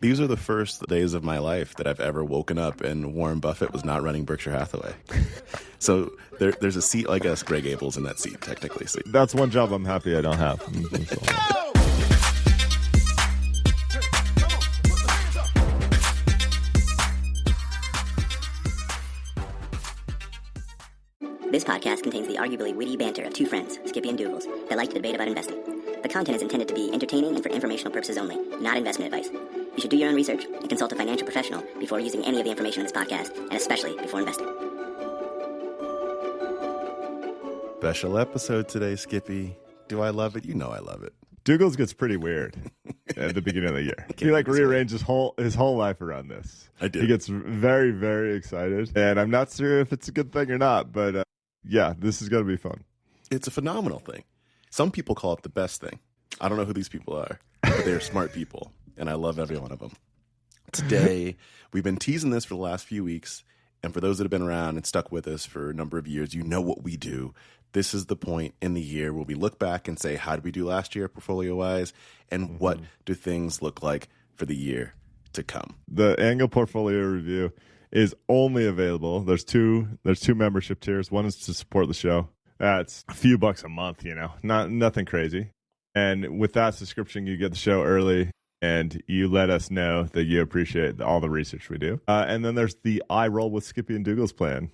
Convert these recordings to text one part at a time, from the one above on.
These are the first days of my life that I've ever woken up and Warren Buffett was not running Berkshire Hathaway. So there's a seat like us, Greg Abel's in that seat, technically. So that's one job I'm happy I don't have. This podcast contains the arguably witty banter of two friends, Skippy and Dougals, that like to debate about investing. The content is intended to be entertaining and for informational purposes only, not investment advice. You should do your own research and consult a financial professional before using any of the information in this podcast, and especially before investing. special episode today, Skippy. Do I love it? You know I love it. Dougals gets pretty weird at the beginning of the year. He rearranged his whole life around this. I did. He gets very, very excited, and I'm not sure if it's a good thing or not, but yeah, this is going to be fun. It's a phenomenal thing. Some people call it the best thing. I don't know who these people are, but they're smart people, and I love every one of them. Today, we've been teasing this for the last few weeks, and for those that have been around and stuck with us for a number of years, you know what we do. This is the point in the year where we look back and say, how did we do last year portfolio-wise, and what do things look like for the year to come? The annual portfolio review is only available. There's two membership tiers. One is to support the show. That's a few bucks a month, nothing crazy. And with that subscription, you get the show early, and you let us know that you appreciate all the research we do. And then there's the I Roll with Skippy and Dougals plan.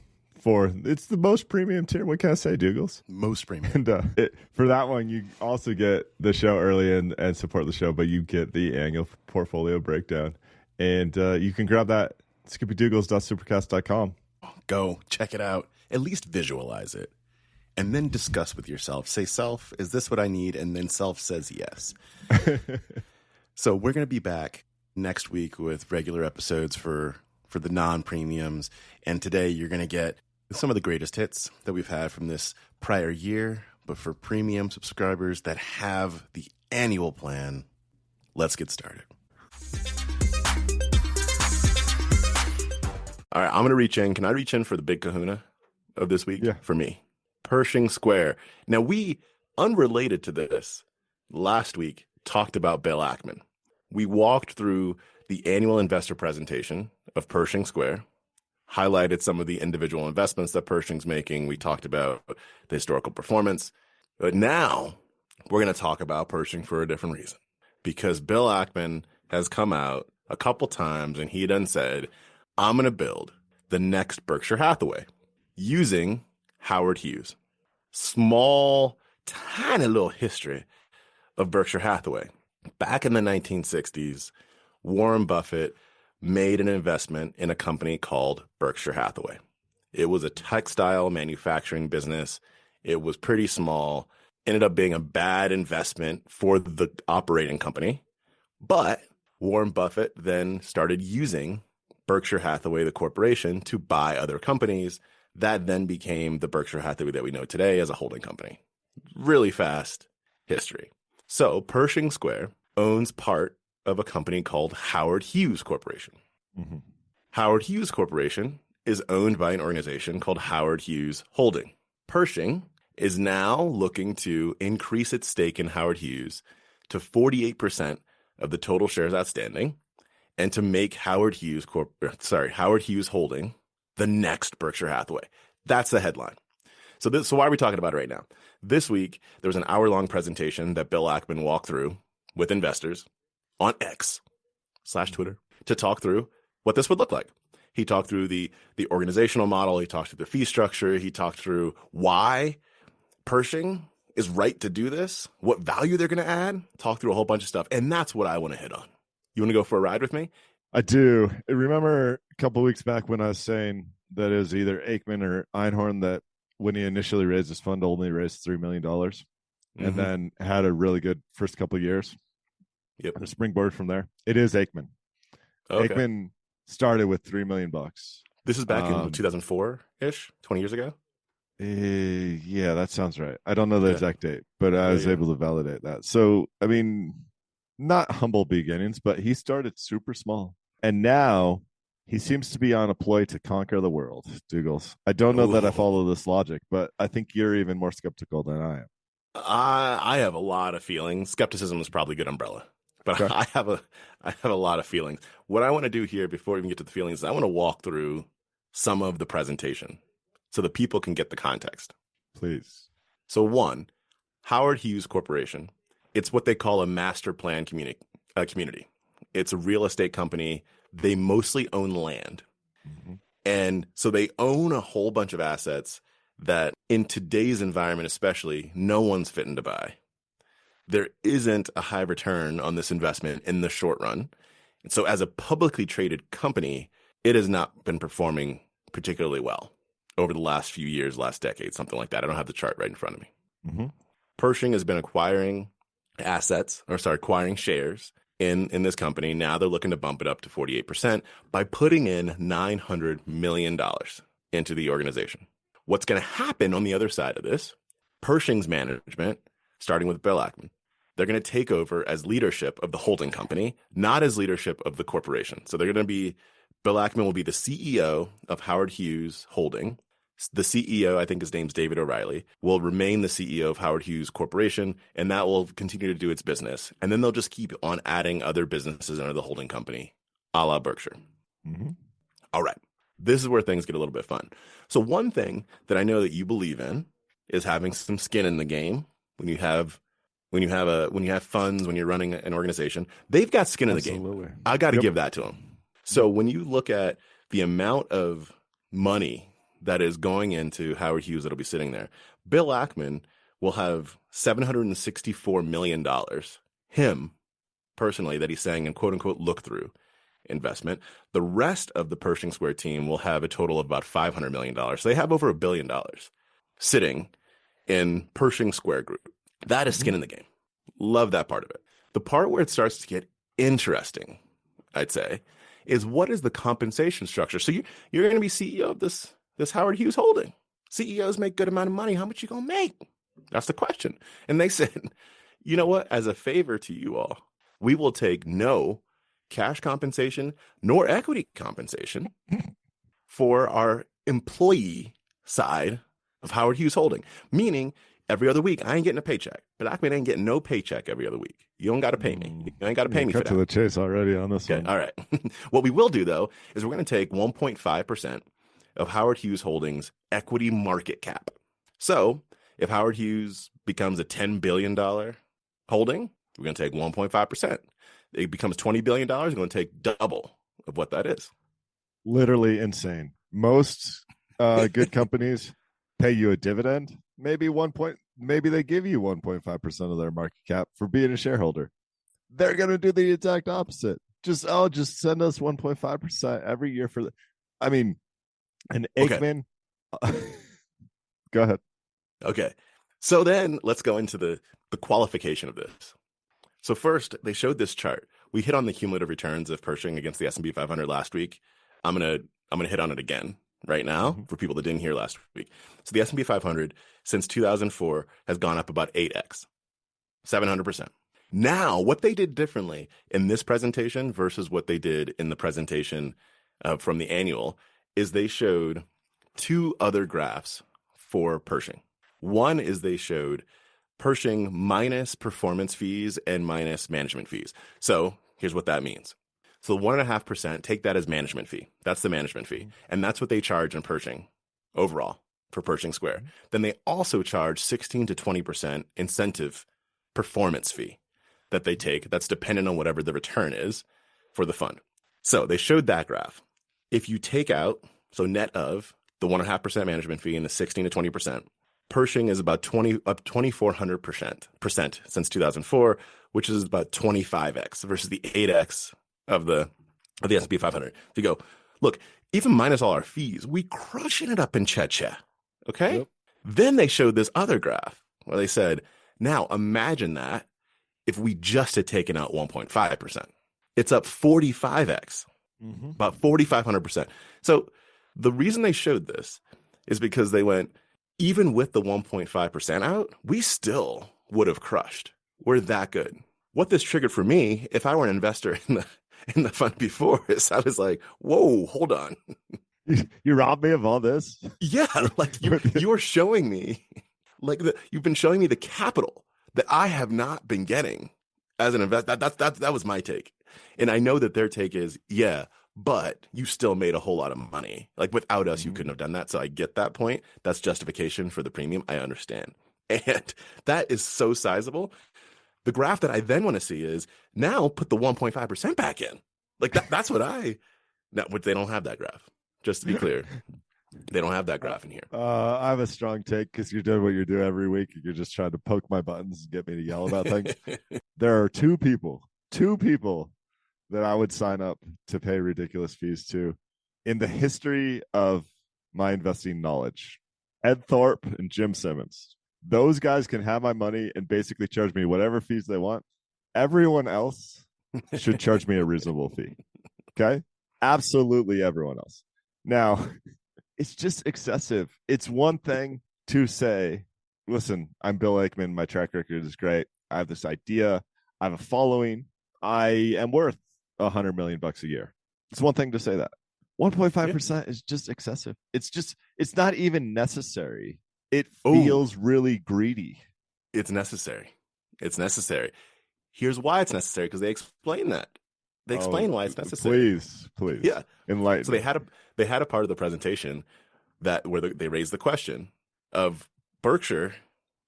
It's the most premium tier. What can I say, Dougals? Most premium. And for that one, you also get the show early and support the show, but you get the annual portfolio breakdown. And you can grab that at skippydougals.supercast.com. Go check it out. At least visualize it. And then discuss with yourself. Say, self, is this what I need? And then self says yes. So we're going to be back next week with regular episodes for the non-premiums. And today you're going to get some of the greatest hits that we've had from this prior year. But for premium subscribers that have the annual plan, let's get started. All right, I'm going to reach in. Can I reach in for the big kahuna of this week? Yeah. For me. Pershing Square. Now, we, unrelated to this, last week talked about Bill Ackman. We walked through the annual investor presentation of Pershing Square, highlighted some of the individual investments that Pershing's making. We talked about the historical performance. But now we're going to talk about Pershing for a different reason, because Bill Ackman has come out a couple times and he done said, I'm going to build the next Berkshire Hathaway using Howard Hughes. Small, tiny little history of Berkshire Hathaway. Back in the 1960s, Warren Buffett made an investment in a company called Berkshire Hathaway. It was a textile manufacturing business. It was pretty small, ended up being a bad investment for the operating company. But Warren Buffett then started using Berkshire Hathaway, the corporation, to buy other companies. That then became the Berkshire Hathaway that we know today as a holding company. Really fast history. So Pershing Square owns part of a company called Howard Hughes Corporation. Mm-hmm. Howard Hughes Corporation is owned by an organization called Howard Hughes Holding. Pershing is now looking to increase its stake in Howard Hughes to 48% of the total shares outstanding, and to make Howard Hughes Holding the next Berkshire Hathaway. That's the headline. So why are we talking about it right now? This week, there was an hour-long presentation that Bill Ackman walked through with investors on X/Twitter to talk through what this would look like. He talked through the organizational model. He talked through the fee structure. He talked through why Pershing is right to do this, what value they're going to add, talk through a whole bunch of stuff. And that's what I want to hit on. You want to go for a ride with me? I do. I remember a couple of weeks back when I was saying that it was either Aikman or Einhorn that when he initially raised his fund only raised $3 million and then had a really good first couple of years. Yep. And a springboard from there. It is Aikman. Okay. Aikman started with $3 million. This is back in 2004-ish, 20 years ago? Yeah, that sounds right. I don't know the exact date, but I was able to validate that. So, I mean, not humble beginnings, but he started super small. And now he seems to be on a ploy to conquer the world, Dougals. I don't know that I follow this logic, but I think you're even more skeptical than I am. I have a lot of feelings. Skepticism is probably a good umbrella but Okay. I have a lot of feelings. What I want to do here before we even get to the feelings is I want to walk through some of the presentation so that people can get the context. Please. So one, Howard Hughes Corporation. It's what they call a master plan community. It's a real estate company. They mostly own land. Mm-hmm. And so they own a whole bunch of assets that in today's environment, especially, no one's fitting to buy. There isn't a high return on this investment in the short run. And so as a publicly traded company, it has not been performing particularly well over the last few years, last decade, something like that. I don't have the chart right in front of me. Mm-hmm. Pershing has been acquiring shares in this company. Now they're looking to bump it up to 48% by putting in $900 million into the organization. What's going to happen on the other side of this, Pershing's management, starting with Bill Ackman, they're going to take over as leadership of the holding company, not as leadership of the corporation. So they're going to be, Bill Ackman will be the CEO of Howard Hughes Holding. The CEO, I think his name's David O'Reilly, will remain the CEO of Howard Hughes Corporation, and that will continue to do its business. And then they'll just keep on adding other businesses under the holding company, a la Berkshire. Mm-hmm. All right. This is where things get a little bit fun. So one thing that I know that you believe in is having some skin in the game when you have funds, when you're running an organization. They've got skin in the game. I got to give that to them. So when you look at the amount of money that is going into Howard Hughes that'll be sitting there, Bill Ackman will have $764 million, him personally, that he's saying in quote unquote look through investment. The rest of the Pershing Square team will have a total of about $500 million. So they have over $1 billion sitting in Pershing Square Group. That is skin in the game. Love that part of it. The part where it starts to get interesting, I'd say, is what is the compensation structure? So you're going to be CEO of this Howard Hughes holding. CEOs make good amount of money. How much you going to make? That's the question. And they said, you know what? As a favor to you all, we will take no cash compensation nor equity compensation for our employee side of Howard Hughes Holding. Meaning, every other week, I ain't getting a paycheck. But Ackman ain't getting no paycheck every other week. You don't got to pay me. You ain't got to pay me for that. Cut to the chase already on this one. All right. What we will do, though, is we're going to take 1.5% of Howard Hughes Holdings equity market cap. So if Howard Hughes becomes a $10 billion holding, we're going to take 1.5%. It becomes $20 billion, we're going to take double of what that is. Literally insane. Most good companies pay you a dividend, maybe they give you 1.5% of their market cap for being a shareholder. They're going to do the exact opposite. Just send us 1.5% every year for an Aikman. Okay. Go ahead. Okay. So then let's go into the qualification of this. So first, they showed this chart. We hit on the cumulative returns of Pershing against the S&P 500 last week. I'm gonna hit on it again right now for people that didn't hear last week. So the S&P 500 since 2004 has gone up about 8x, 700%. Now, what they did differently in this presentation versus what they did in the presentation from the annual is they showed two other graphs for Pershing. One is they showed Pershing minus performance fees and minus management fees. So here's what that means. So 1.5%, take that as management fee. That's the management fee. And that's what they charge in Pershing overall for Pershing Square. Then they also charge 16 to 20% incentive performance fee that they take. That's dependent on whatever the return is for the fund. So they showed that graph. If you take out, so net of the 1.5% management fee and the 16 to 20%, Pershing is about 2,400% since 2004, which is about 25x versus the 8x of the S&P 500. If you go, look, even minus all our fees, we crushing it up in Cheche. Okay. Yep. Then they showed this other graph where they said, now imagine that if we just had taken out 1.5%, it's up 45x, about 4,500%. So the reason they showed this is because they went, even with the 1.5% out, we still would have crushed. We're that good. What this triggered for me, if I were an investor in the fund before, is I was like, whoa, hold on. You robbed me of all this? Yeah, like you're showing me, you've been showing me the capital that I have not been getting as an investor. That was my take. And I know that their take is, yeah, but you still made a whole lot of money. Like without us, you couldn't have done that. So I get that point. That's justification for the premium. I understand. And that is so sizable. The graph that I then want to see is now put the 1.5% back in. Like that's what they don't have that graph. Just to be clear, they don't have that graph in here. I have a strong take because you're doing what you do every week. You're just trying to poke my buttons and get me to yell about things. There are two people that I would sign up to pay ridiculous fees to in the history of my investing knowledge. Ed Thorpe and Jim Simmons. Those guys can have my money and basically charge me whatever fees they want. Everyone else should charge me a reasonable fee. Okay? Absolutely everyone else. Now, it's just excessive. It's one thing to say, listen, I'm Bill Ackman. My track record is great. I have this idea. I have a following. I am worth $100 million a year. It's one thing to say that. 1.5% is just excessive. It's not even necessary. It feels really greedy. It's necessary. It's necessary. Here's why it's necessary, because they explain that. They explain why it's necessary. Please. Yeah. Enlighten. So they had a part of the presentation where they raised the question of Berkshire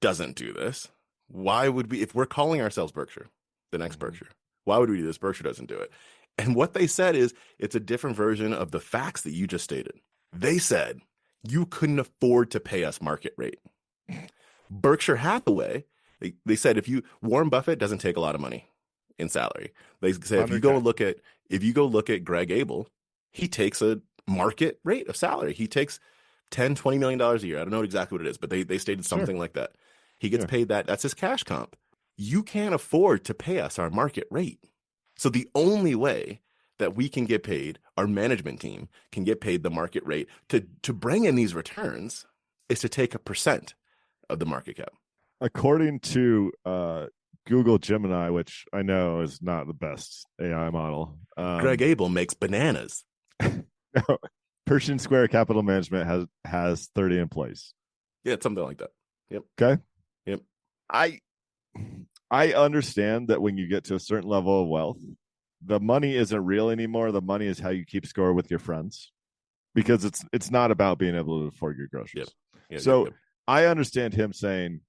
doesn't do this. Why would we, if we're calling ourselves Berkshire, the next Berkshire, why would we do this? Berkshire doesn't do it. And what they said is it's a different version of the facts that you just stated. They said you couldn't afford to pay us market rate. Berkshire Hathaway, they said Warren Buffett doesn't take a lot of money in salary. They said if you go look at Greg Abel, he takes a market rate of salary. He takes $10-20 million a year. I don't know exactly what it is, but they stated something like that. He gets paid that. That's his cash comp. You can't afford to pay us our market rate. So the only way that we can get paid, our management team can get paid the market rate to bring in these returns is to take a percent of the market cap. According to Google Gemini, which I know is not the best AI model. Greg Abel makes bananas. No, Pershing Square Capital Management has 30 employees. Yeah, it's something like that. Yep. Okay. Yep. I understand that when you get to a certain level of wealth, the money isn't real anymore. The money is how you keep score with your friends, because it's not about being able to afford your groceries. Yep. I understand him saying,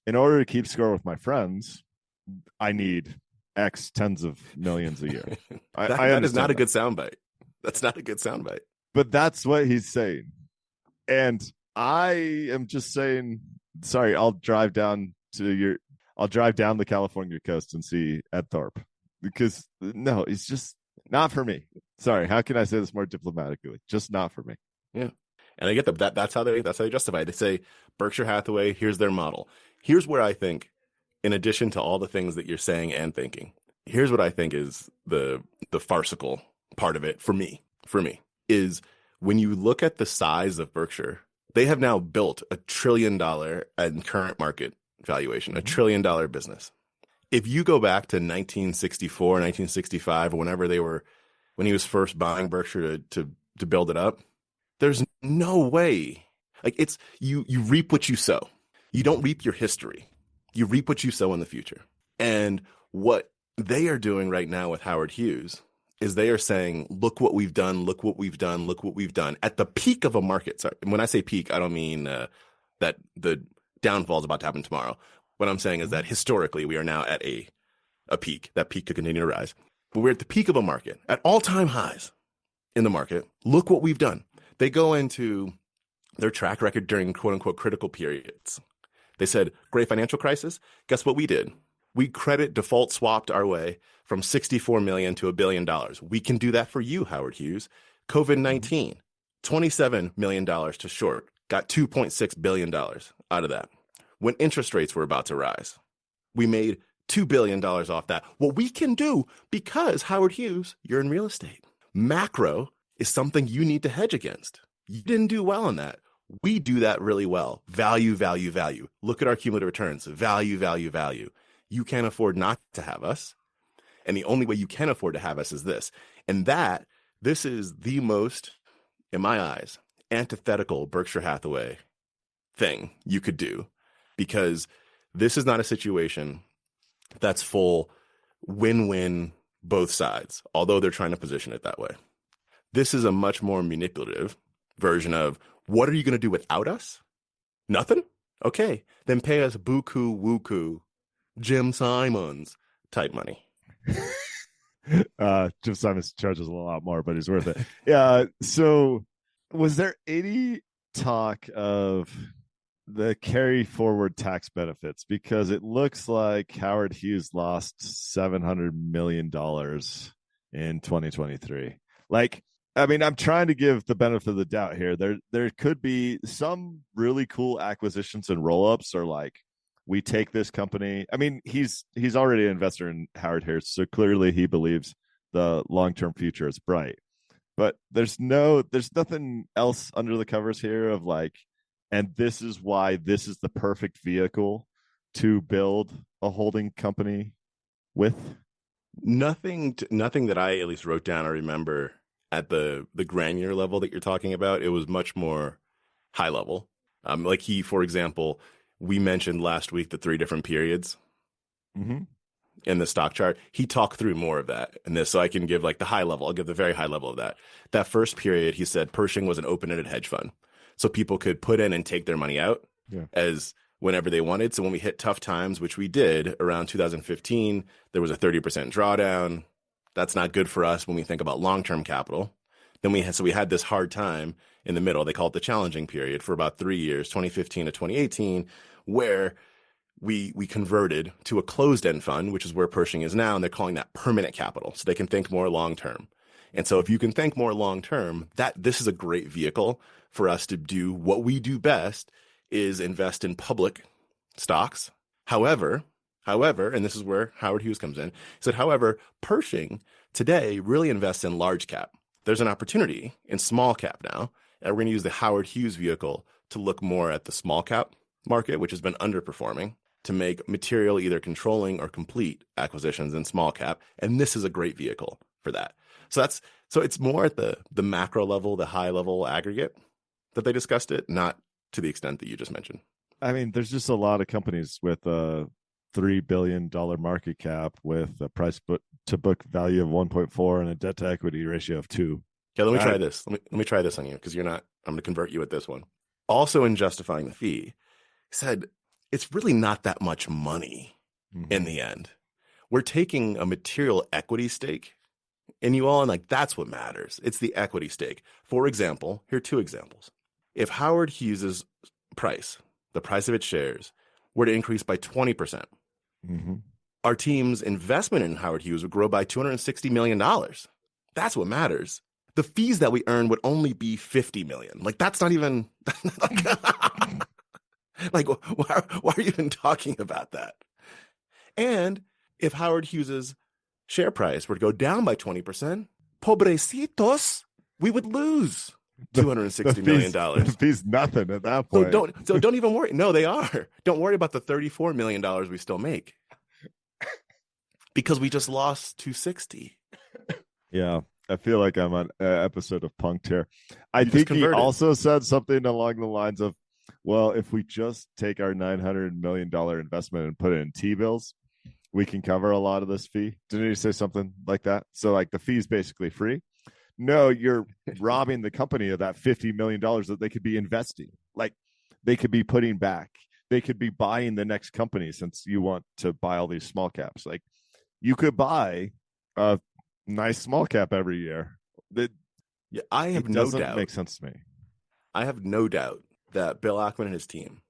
in order to keep score with my friends, I need X tens of millions a year. That is not a good soundbite. That's not a good soundbite. But that's what he's saying. And I am just saying, sorry, I'll drive down the California coast and see Ed Thorpe, because no, it's just not for me. Sorry, how can I say this more diplomatically? Just not for me. Yeah. And I get that. That's how they justify it. They say Berkshire Hathaway, here's their model. Here's where I think, in addition to all the things that you're saying and thinking, here's what I think is the farcical part of it for me, is when you look at the size of Berkshire, they have now built $1 trillion in current market valuation, $1 trillion business. If you go back to 1964, 1965, or when he was first buying Berkshire to build it up, there's no way. Like, it's you reap what you sow. You don't reap your history. You reap what you sow in the future. And what they are doing right now with Howard Hughes is they are saying, look what we've done, look what we've done, look what we've done at the peak of a market. Sorry, when I say peak, I don't mean that the downfall is about to happen tomorrow. What I'm saying is that historically we are now at a peak. That peak could continue to rise. But we're at the peak of a market, at all-time highs in the market. Look what we've done. They go into their track record during quote-unquote critical periods. They said, great financial crisis. Guess what we did? We credit default swapped our way from $64 million to $1 billion. We can do that for you, Howard Hughes. COVID-19, $27 million to short. Got $2.6 billion out of that. When interest rates were about to rise, we made $2 billion off that. What we can do, because Howard Hughes, you're in real estate. Macro is something you need to hedge against. You didn't do well on that. We do that really well. Value, value, value. Look at our cumulative returns. Value, value, value. You can't afford not to have us. And the only way you can afford to have us is this. And this is the most, in my eyes, antithetical Berkshire Hathaway thing you could do, because this is not a situation that's full win-win both sides, although they're trying to position it that way. This is a much more manipulative version of, what are you going to do without us? Nothing? Okay, then pay us buku wuku, Jim Simons type money. Jim Simons charges a lot more, but he's worth it. Yeah. So was there any talk of the carry forward tax benefits? Because it looks like Howard Hughes lost $700 million in 2023. Like, I mean, I'm trying to give the benefit of the doubt here. There could be some really cool acquisitions and roll-ups, or like, we take this company. I mean, he's already an investor in Howard Hughes, so clearly he believes the long-term future is bright. But there's nothing else under the covers here of like, and this is why this is the perfect vehicle to build a holding company with. Nothing that I at least wrote down or remember at the granular level that you're talking about. It was much more high level. Like for example, we mentioned last week the 3 different periods in the stock chart. He talked through more of that in this, so I can give like the high level. I'll give the very high level of that. That first period, he said Pershing was an open-ended hedge fund, so people could put in and take their money out as whenever they wanted. So when we hit tough times, which we did around 2015, there was a 30% drawdown. That's not good for us when we think about long-term capital. Then we had this hard time in the middle. They call it the challenging period for about 3 years, 2015 to 2018, where we converted to a closed-end fund, which is where Pershing is now, and they're calling that permanent capital, so they can think more long-term. And so if you can think more long-term, this is a great vehicle for us to do what we do best, is invest in public stocks. However, and this is where Howard Hughes comes in, he said, however, Pershing today really invests in large cap. There's an opportunity in small cap now, and we're going to use the Howard Hughes vehicle to look more at the small cap market, which has been underperforming, to make material either controlling or complete acquisitions in small cap. And this is a great vehicle for that. So it's more at the macro level, the high level aggregate that they discussed it, not to the extent that you just mentioned. I mean, there's just a lot of companies with a $3 billion market cap with a price to book value of 1.4 and a debt to equity ratio of 2. Okay, let me try this. Let me try this on you, because I'm going to convert you with this one. Also, in justifying the fee, he said it's really not that much money in the end. We're taking a material equity stake in you all, and like, that's what matters. It's the equity stake. For example, here are 2 examples. If Howard Hughes's price, the price of its shares, were to increase by 20%, our team's investment in Howard Hughes would grow by $260 million. That's what matters. The fees that we earn would only be $50 million. Like, that's not even like, why are you even talking about that? And if Howard Hughes's share price were to go down by 20%, pobrecitos, we would lose $260 million. The fee's nothing at that point. So don't even worry. No, they are. Don't worry about the $34 million we still make, because we just lost 260. Yeah, I feel like I'm on an episode of Punked here. I think he also said something along the lines of, well, if we just take our $900 million investment and put it in T-bills, we can cover a lot of this fee. Didn't he say something like that? So like the fee's basically free. No, you're robbing the company of that $50 million that they could be investing. Like, they could be putting back. They could be buying the next company, since you want to buy all these small caps. Like, you could buy a nice small cap every year. I have no doubt. Doesn't make sense to me. I have no doubt that Bill Ackman and his team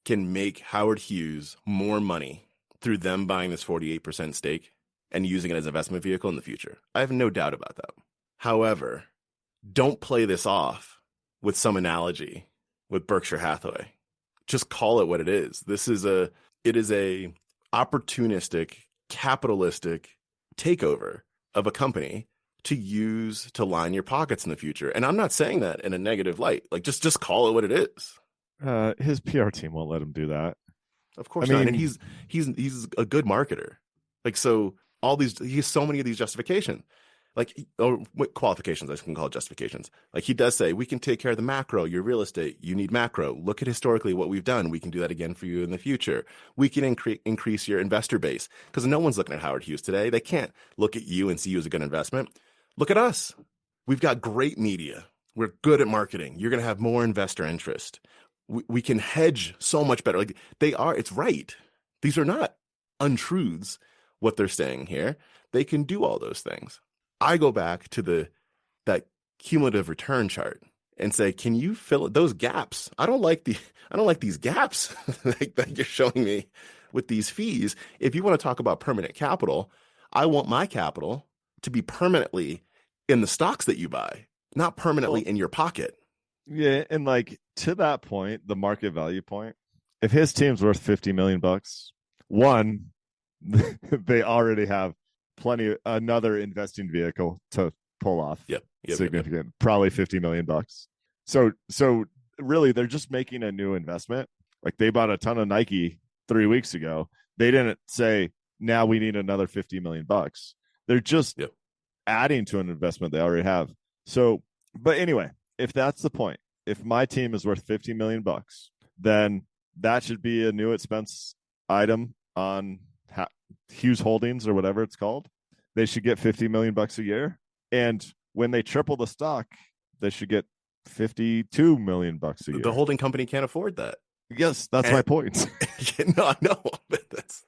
can make Howard Hughes more money through them buying this 48% stake and using it as an investment vehicle in the future. I have no doubt about that. However, don't play this off with some analogy with Berkshire Hathaway. Just call it what it is. It is a opportunistic, capitalistic takeover of a company to use to line your pockets in the future. And I'm not saying that in a negative light. Like, just call it what it is. His PR team won't let him do that. Of course not. And he's a good marketer. Like, so he has so many of these justifications. like, or what qualifications, I can call it justifications. Like he does say, we can take care of the macro, your real estate, you need macro. Look at historically what we've done. We can do that again for you in the future. We can increase your investor base because no one's looking at Howard Hughes today. They can't look at you and see you as a good investment. Look at us. We've got great media. We're good at marketing. You're going to have more investor interest. We can hedge so much better. Like it's right. These are not untruths, what they're saying here. They can do all those things. I go back to that cumulative return chart and say, can you fill those gaps? I don't like these gaps that you're showing me with these fees. If you want to talk about permanent capital, I want my capital to be permanently in the stocks that you buy, not permanently in your pocket. Yeah, and like to that point, the market value point, if his team's worth $50 million, one, they already have another investing vehicle to pull off. Yep. Significant, probably $50 million. So really, they're just making a new investment. Like they bought a ton of Nike 3 weeks ago. They didn't say now we need another $50 million. They're just adding to an investment they already have. So, but anyway, if that's the point, if my team is worth $50 million, then that should be a new expense item on Hughes Holdings or whatever it's called. They should get $50 million a year. And when they triple the stock, they should get $52 million a year. The holding company can't afford that. Yes, that's my point. No, I know, but that's.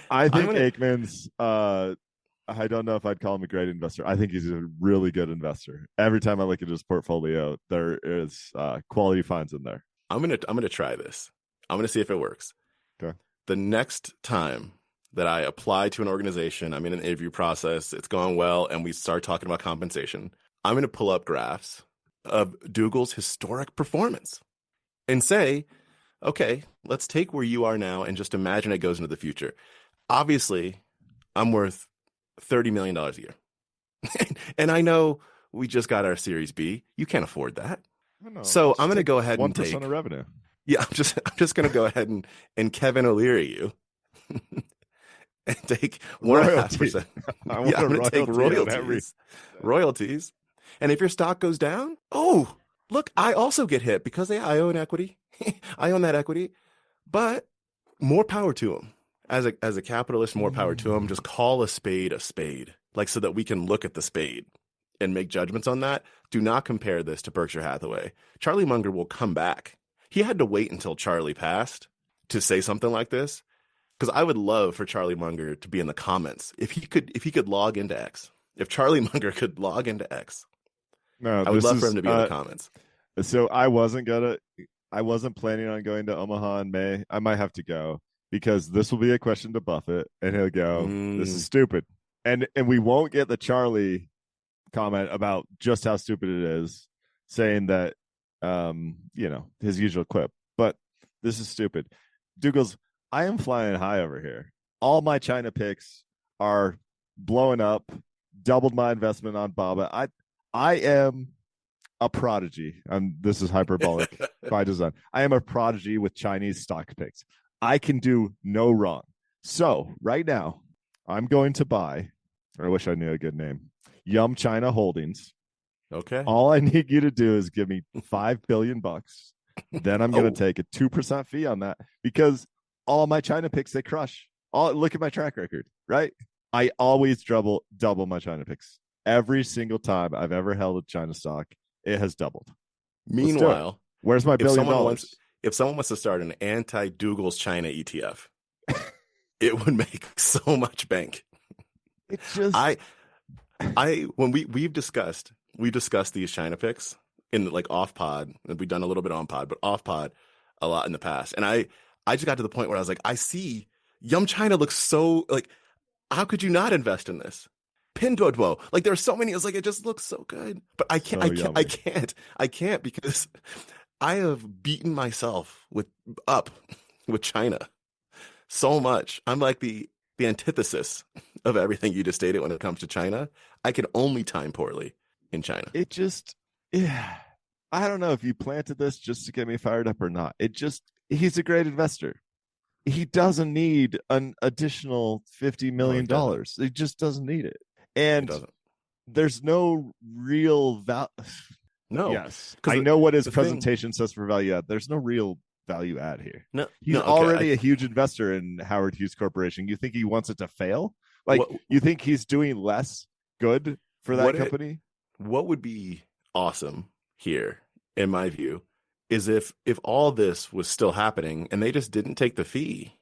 I think Aikman's. I don't know if I'd call him a great investor. I think he's a really good investor. Every time I look at his portfolio, there is quality finds in there. I'm gonna try this. I'm gonna see if it works. Okay. The next time that I apply to an organization, I'm in an interview process, it's going well, and we start talking about compensation, I'm gonna pull up graphs of Dougal's historic performance and say, okay, let's take where you are now and just imagine it goes into the future. Obviously, I'm worth $30 million a year. And I know we just got our Series B. You can't afford that. So I'm going to go ahead and take 1% of revenue. Yeah, I'm just going to go ahead and Kevin O'Leary you and take 1.5%. I'm going to take royalties. And if your stock goes down, oh, look, I also get hit because I own equity. I own that equity, but more power to them. As a capitalist, more power to them. Just call a spade, like so that we can look at the spade and make judgments on that. Do not compare this to Berkshire Hathaway. Charlie Munger will come back. He had to wait until Charlie passed to say something like this, because I would love for Charlie Munger to be in the comments. If he could log into X, if Charlie Munger could log into X, I would love for him to be in the comments. So I wasn't planning on going to Omaha in May. I might have to go, because this will be a question to Buffett, and he'll go, this is stupid. And we won't get the Charlie comment about just how stupid it is, saying that, his usual quip. But this is stupid. Dougal's, I am flying high over here. All my China picks are blowing up, doubled my investment on Baba. I am a prodigy. This is hyperbolic by design. I am a prodigy with Chinese stock picks. I can do no wrong. So right now, I'm going to buy, or I wish I knew a good name, Yum China Holdings. Okay. All I need you to do is give me $5 billion. Then I'm going to take a 2% fee on that, because all my China picks, they crush. Look at my track record, right? I always double my China picks. Every single time I've ever held a China stock, it has doubled. Meanwhile, where's my $1 billion? If someone wants to start an anti-Dougal's China ETF, it would make so much bank. It's just when we've discussed these China picks in like off pod, and we've done a little bit on pod, but off pod a lot in the past. And I just got to the point where I was like, I see Yum China looks so like, how could you not invest in this? Pinduoduo, like there are so many. It's like it just looks so good, but I can't because I have beaten myself with China so much. I'm like the antithesis of everything you just stated when it comes to China. I can only time poorly in China. It just, I don't know if you planted this just to get me fired up or not. He's a great investor. He doesn't need an additional $50 million. He just doesn't need it. And It doesn't. there's no real value. No. Yes, 'Cause I know what his the thing- presentation says for value add. There's no real value add here. No, He's no, okay, already a huge investor in Howard Hughes Corporation. You think he wants it to fail? Like, you think he's doing less good for that company? What would be awesome here, in my view, is if all this was still happening and they just didn't take the fee.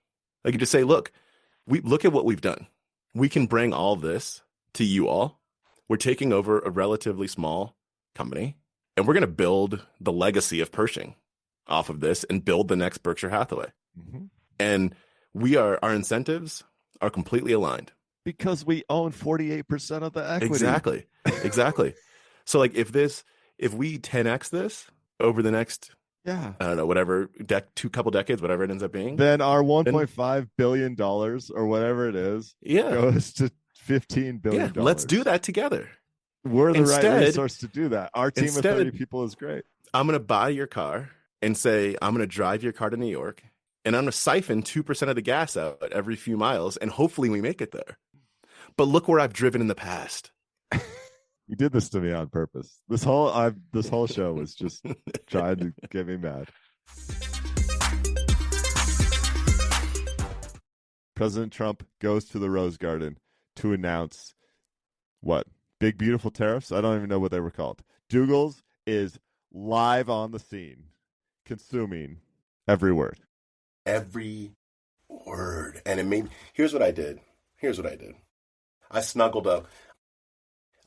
Like, you just say, look at what we've done. We can bring all this to you all. We're taking over a relatively small company, and we're going to build the legacy of Pershing off of this and build the next Berkshire Hathaway. Mm-hmm. And our incentives are completely aligned. Because we own 48% of the equity. Exactly. So like if we 10x this over the next, I don't know, whatever, couple decades, whatever it ends up being, then our $1.5 billion or whatever it is goes to $15 billion. Yeah, let's do that together. We're the right resource to do that. Our team of 30 people is great. I'm going to buy your car and say, I'm going to drive your car to New York, and I'm going to siphon 2% of the gas out every few miles, and hopefully we make it there. But look where I've driven in the past. You did this to me on purpose. This whole show was just trying to get me mad. President Trump goes to the Rose Garden to announce what? Big beautiful tariffs? I don't even know what they were called. Dougal's is live on the scene, consuming every word. Every word. And it made here's what I did. I snuggled up.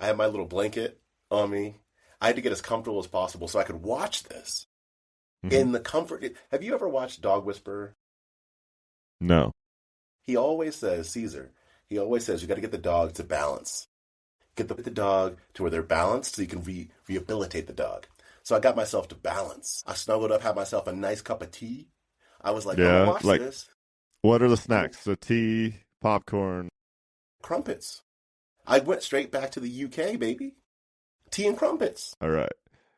I had my little blanket on me. I had to get as comfortable as possible so I could watch this in the comfort. Have you ever watched Dog Whisperer? No. He always says, Caesar, you got to get the dog to balance. Get the dog to where they're balanced so you can rehabilitate the dog. So I got myself to balance. I snuggled up, had myself a nice cup of tea. I was like, I'm watch this. What are the snacks? So tea, popcorn. Crumpets. I went straight back to the UK, baby. Tea and crumpets. All right.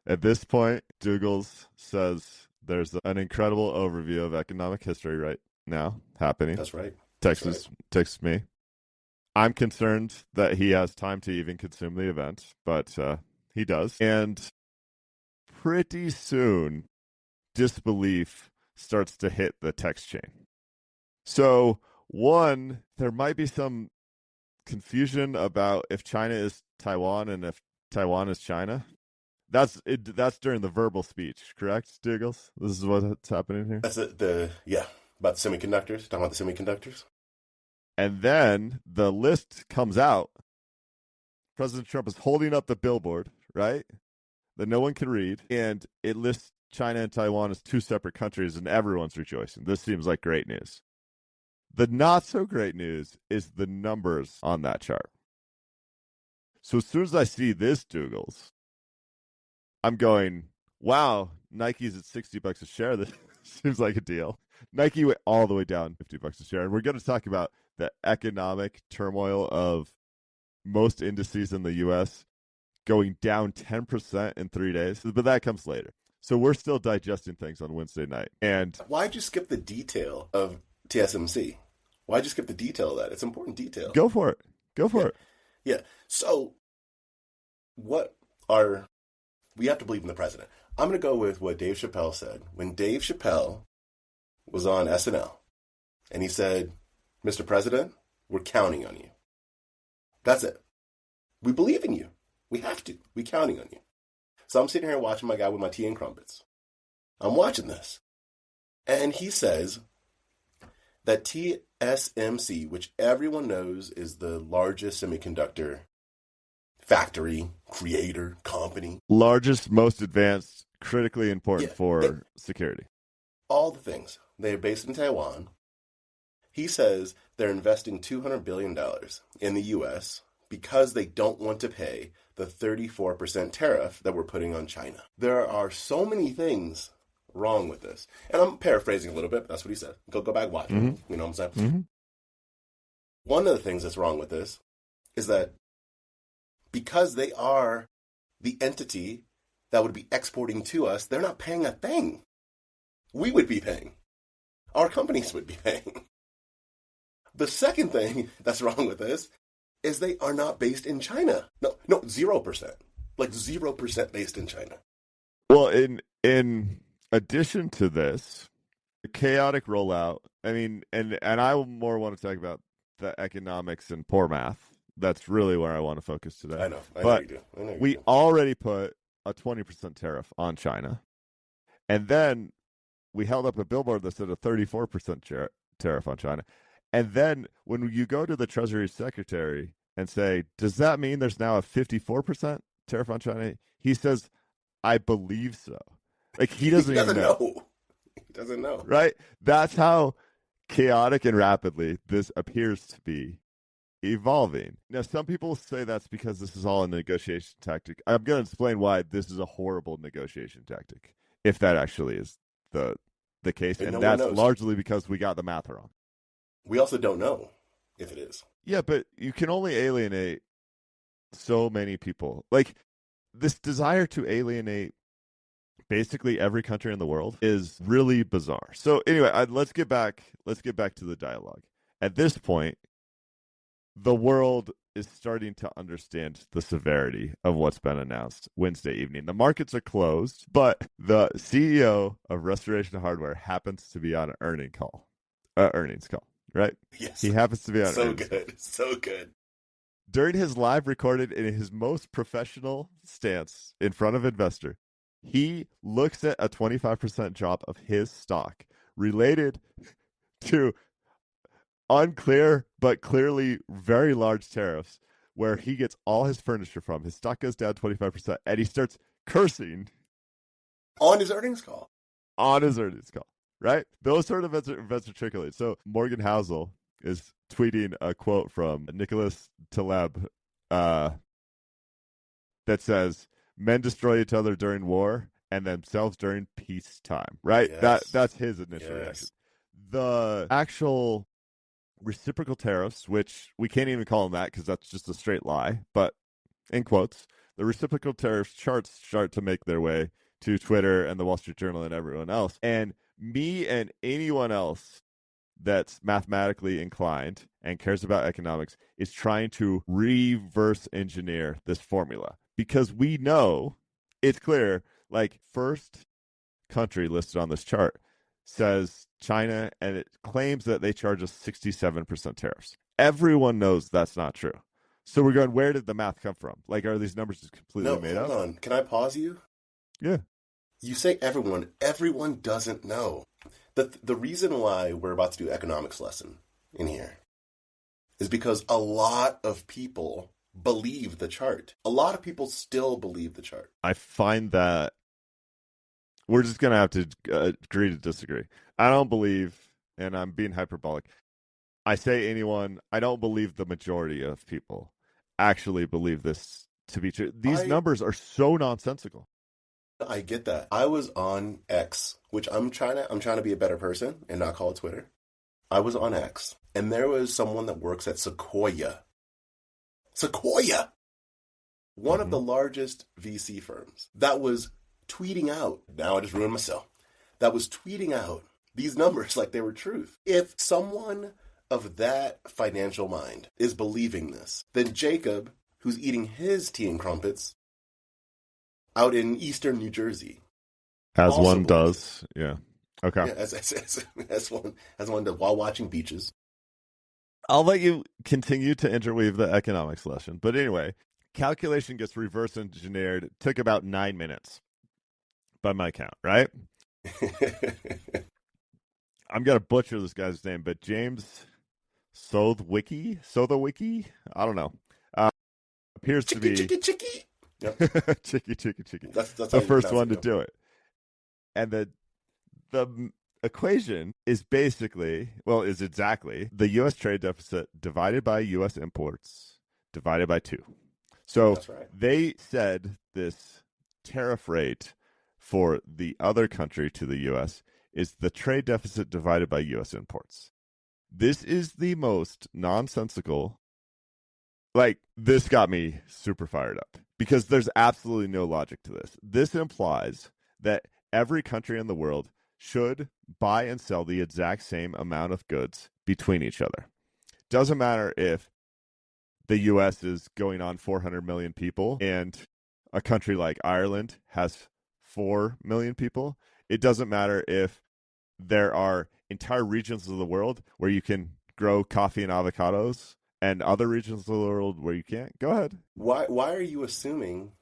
At this point, Dougal's says there's an incredible overview of economic history right now happening. That's right. Texts me. I'm concerned that he has time to even consume the event, but he does. And pretty soon, disbelief starts to hit the text chain. So, one, there might be some confusion about if China is Taiwan and if Taiwan is China. That's during the verbal speech, correct, Dougal's? This is what's happening here? That's about the semiconductors. Talking about the semiconductors. And then the list comes out. President Trump is holding up the billboard, right? That no one can read. And it lists China and Taiwan as two separate countries, and everyone's rejoicing. This seems like great news. The not so great news is the numbers on that chart. So as soon as I see this, Dougal's, I'm going, wow, Nike's at $60 a share. This seems like a deal. Nike went all the way down $50 a share. And we're going to talk about the economic turmoil of most indices in the U.S. going down 10% in 3 days. But that comes later. So we're still digesting things on Wednesday night. And why'd you skip the detail of TSMC? Why'd you skip the detail of that? It's important detail. Go for it. Yeah. So we have to believe in the president. I'm going to go with what Dave Chappelle said. When Dave Chappelle was on SNL and he said, Mr. President, we're counting on you. That's it. We believe in you. We have to. We're counting on you. So I'm sitting here watching my guy with my tea and crumpets. I'm watching this. And he says that TSMC, which everyone knows is the largest semiconductor factory, creator, company. Largest, most advanced, critically important for security. All the things. They're based in Taiwan. He says they're investing $200 billion in the U.S. because they don't want to pay the 34% tariff that we're putting on China. There are so many things wrong with this. And I'm paraphrasing a little bit, but that's what he said. Go back, watch it. Mm-hmm. You know what I'm saying? Mm-hmm. One of the things that's wrong with this is that because they are the entity that would be exporting to us, they're not paying a thing. We would be paying. Our companies would be paying. The second thing that's wrong with this is they are not based in China. No, 0%. Like 0% based in China. Well, in addition to this, the chaotic rollout, I mean, and I more want to talk about the economics and poor math. That's really where I want to focus today. I know but you do. We already put a 20% tariff on China. And then we held up a billboard that said a 34% tariff on China. And then when you go to the Treasury Secretary and say, does that mean there's now a 54% tariff on China? He says, I believe so. Like, he doesn't even know. He doesn't know. Right? That's how chaotic and rapidly this appears to be evolving. Now, some people say that's because this is all a negotiation tactic. I'm going to explain why this is a horrible negotiation tactic, if that actually is the case. And that's largely because we got the math wrong. We also don't know if it is. Yeah, but you can only alienate so many people. Like, this desire to alienate basically every country in the world is really bizarre. So anyway, let's get back to the dialogue. At this point, the world is starting to understand the severity of what's been announced Wednesday evening. The markets are closed, but the CEO of Restoration Hardware happens to be on an earnings call, right? Yes. He happens to be on So good. During his live recorded in his most professional stance in front of investor, he looks at a 25% drop of his stock related to unclear but clearly very large tariffs where he gets all his furniture from. His stock goes down 25% and he starts cursing on his earnings call. Right? Those sort of events are trickling. So Morgan Housel is tweeting a quote from Nicholas Taleb that says, men destroy each other during war and themselves during peacetime. Right? Yes. That's his initial reaction. The actual reciprocal tariffs, which we can't even call them that because that's just a straight lie, but in quotes, the reciprocal tariffs charts start to make their way to Twitter and the Wall Street Journal and everyone else. And me and anyone else that's mathematically inclined and cares about economics is trying to reverse engineer this formula because we know it's clear, like, first country listed on this chart says China, and it claims that they charge us 67% tariffs. Everyone knows that's not true. So we're going, where did the math come from? Like, are these numbers just completely made up? Hold on. Can I pause you? Yeah. You say everyone. Everyone doesn't know. The reason why we're about to do economics lesson in here is because a lot of people believe the chart. A lot of people still believe the chart. I find that we're just going to have to agree to disagree. I don't believe, and I'm being hyperbolic, I say anyone, I don't believe the majority of people actually believe this to be true. These numbers are so nonsensical. I get that. I was on X, which I'm trying to be a better person and not call it Twitter. I was on X, and there was someone that works at Sequoia. One of the largest VC firms that was tweeting out, now I just ruined myself, that was tweeting out these numbers like they were truth. If someone of that financial mind is believing this, then Jacob, who's eating his tea and crumpets out in eastern New Jersey, as one does, yeah, okay, yeah, as one does while watching beaches. I'll let you continue to interweave the economics lesson, but anyway, calculation gets reverse engineered. It took about 9 minutes by my count, right? I'm gonna butcher this guy's name, but James Sothewicki, I don't know. Appears to be Chicky. Yep. Chicky. That's the first one to do it. And the equation is exactly the U.S. trade deficit divided by U.S. imports divided by 2. So They said this tariff rate for the other country to the U.S. is the trade deficit divided by U.S. imports. This is the most nonsensical. Like, this got me super fired up because there's absolutely no logic to this. This implies that every country in the world should buy and sell the exact same amount of goods between each other. Doesn't matter if the U.S. is going on 400 million people, and a country like Ireland has 4 million people. It doesn't matter if there are entire regions of the world where you can grow coffee and avocados and other regions of the world where you can't. Go ahead. Why are you assuming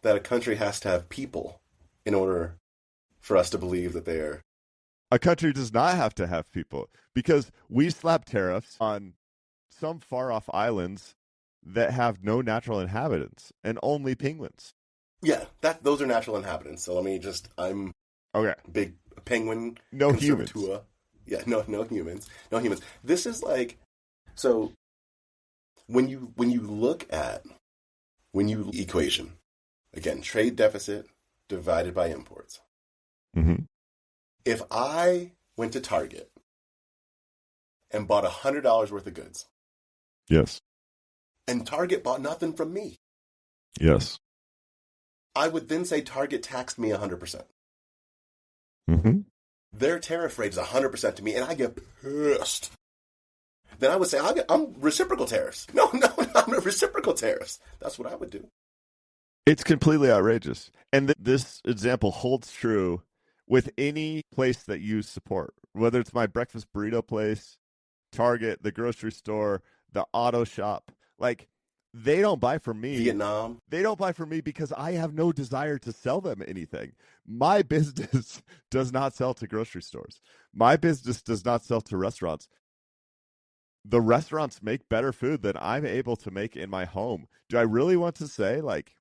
that a country has to have people in order for us to believe that they are? A country does not have to have people because we slap tariffs on some far-off islands that have no natural inhabitants and only penguins. Yeah, those are natural inhabitants. So I'm okay. Big penguin. No humans. Yeah, no humans. No humans. This is like, so when you look at equation, again, trade deficit divided by imports. Mm-hmm. If I went to Target and bought $100 worth of goods. Yes. And Target bought nothing from me. Yes. I would then say Target taxed me 100%. Mm-hmm. Their tariff rate is 100% to me, and I get pissed. Then I would say, I'm reciprocal tariffs. No, I'm reciprocal tariffs. That's what I would do. It's completely outrageous. And this example holds true with any place that you support, whether it's my breakfast burrito place, Target, the grocery store, the auto shop. Like, they don't buy from me. Vietnam. They don't buy from me because I have no desire to sell them anything. My business does not sell to grocery stores. My business does not sell to restaurants. The restaurants make better food than I'm able to make in my home. Do I really want to say, like,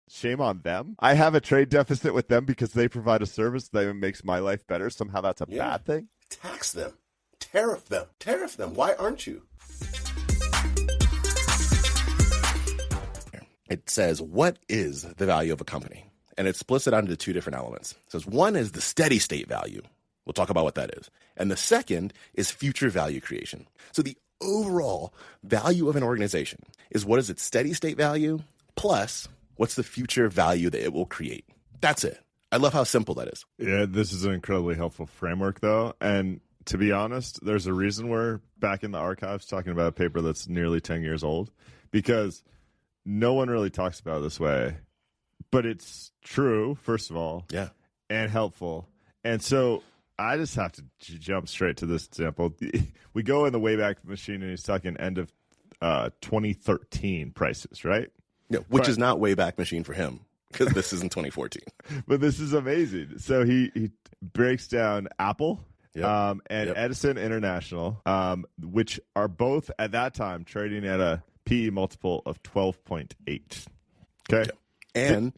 shame on them? I have a trade deficit with them because they provide a service that makes my life better. Somehow that's a bad thing. Tax them. Tariff them. Why aren't you? It says, what is the value of a company? And it splits it out into two different elements. It says one is the steady state value. We'll talk about what that is. And the second is future value creation. So the overall value of an organization is what is its steady state value plus what's the future value that it will create. That's it. I love how simple that is. Yeah, this is an incredibly helpful framework, though. And to be honest, there's a reason we're back in the archives talking about a paper that's nearly 10 years old, because no one really talks about it this way. But it's true, first of all, and helpful. And so I just have to jump straight to this example. We go in the Wayback Machine, and he's talking end of 2013 prices, right? Yeah, which is not Wayback Machine for him, because this is in 2014. But this is amazing. So he breaks down Apple and Edison International, which are both at that time trading at a PE multiple of 12.8. Okay. And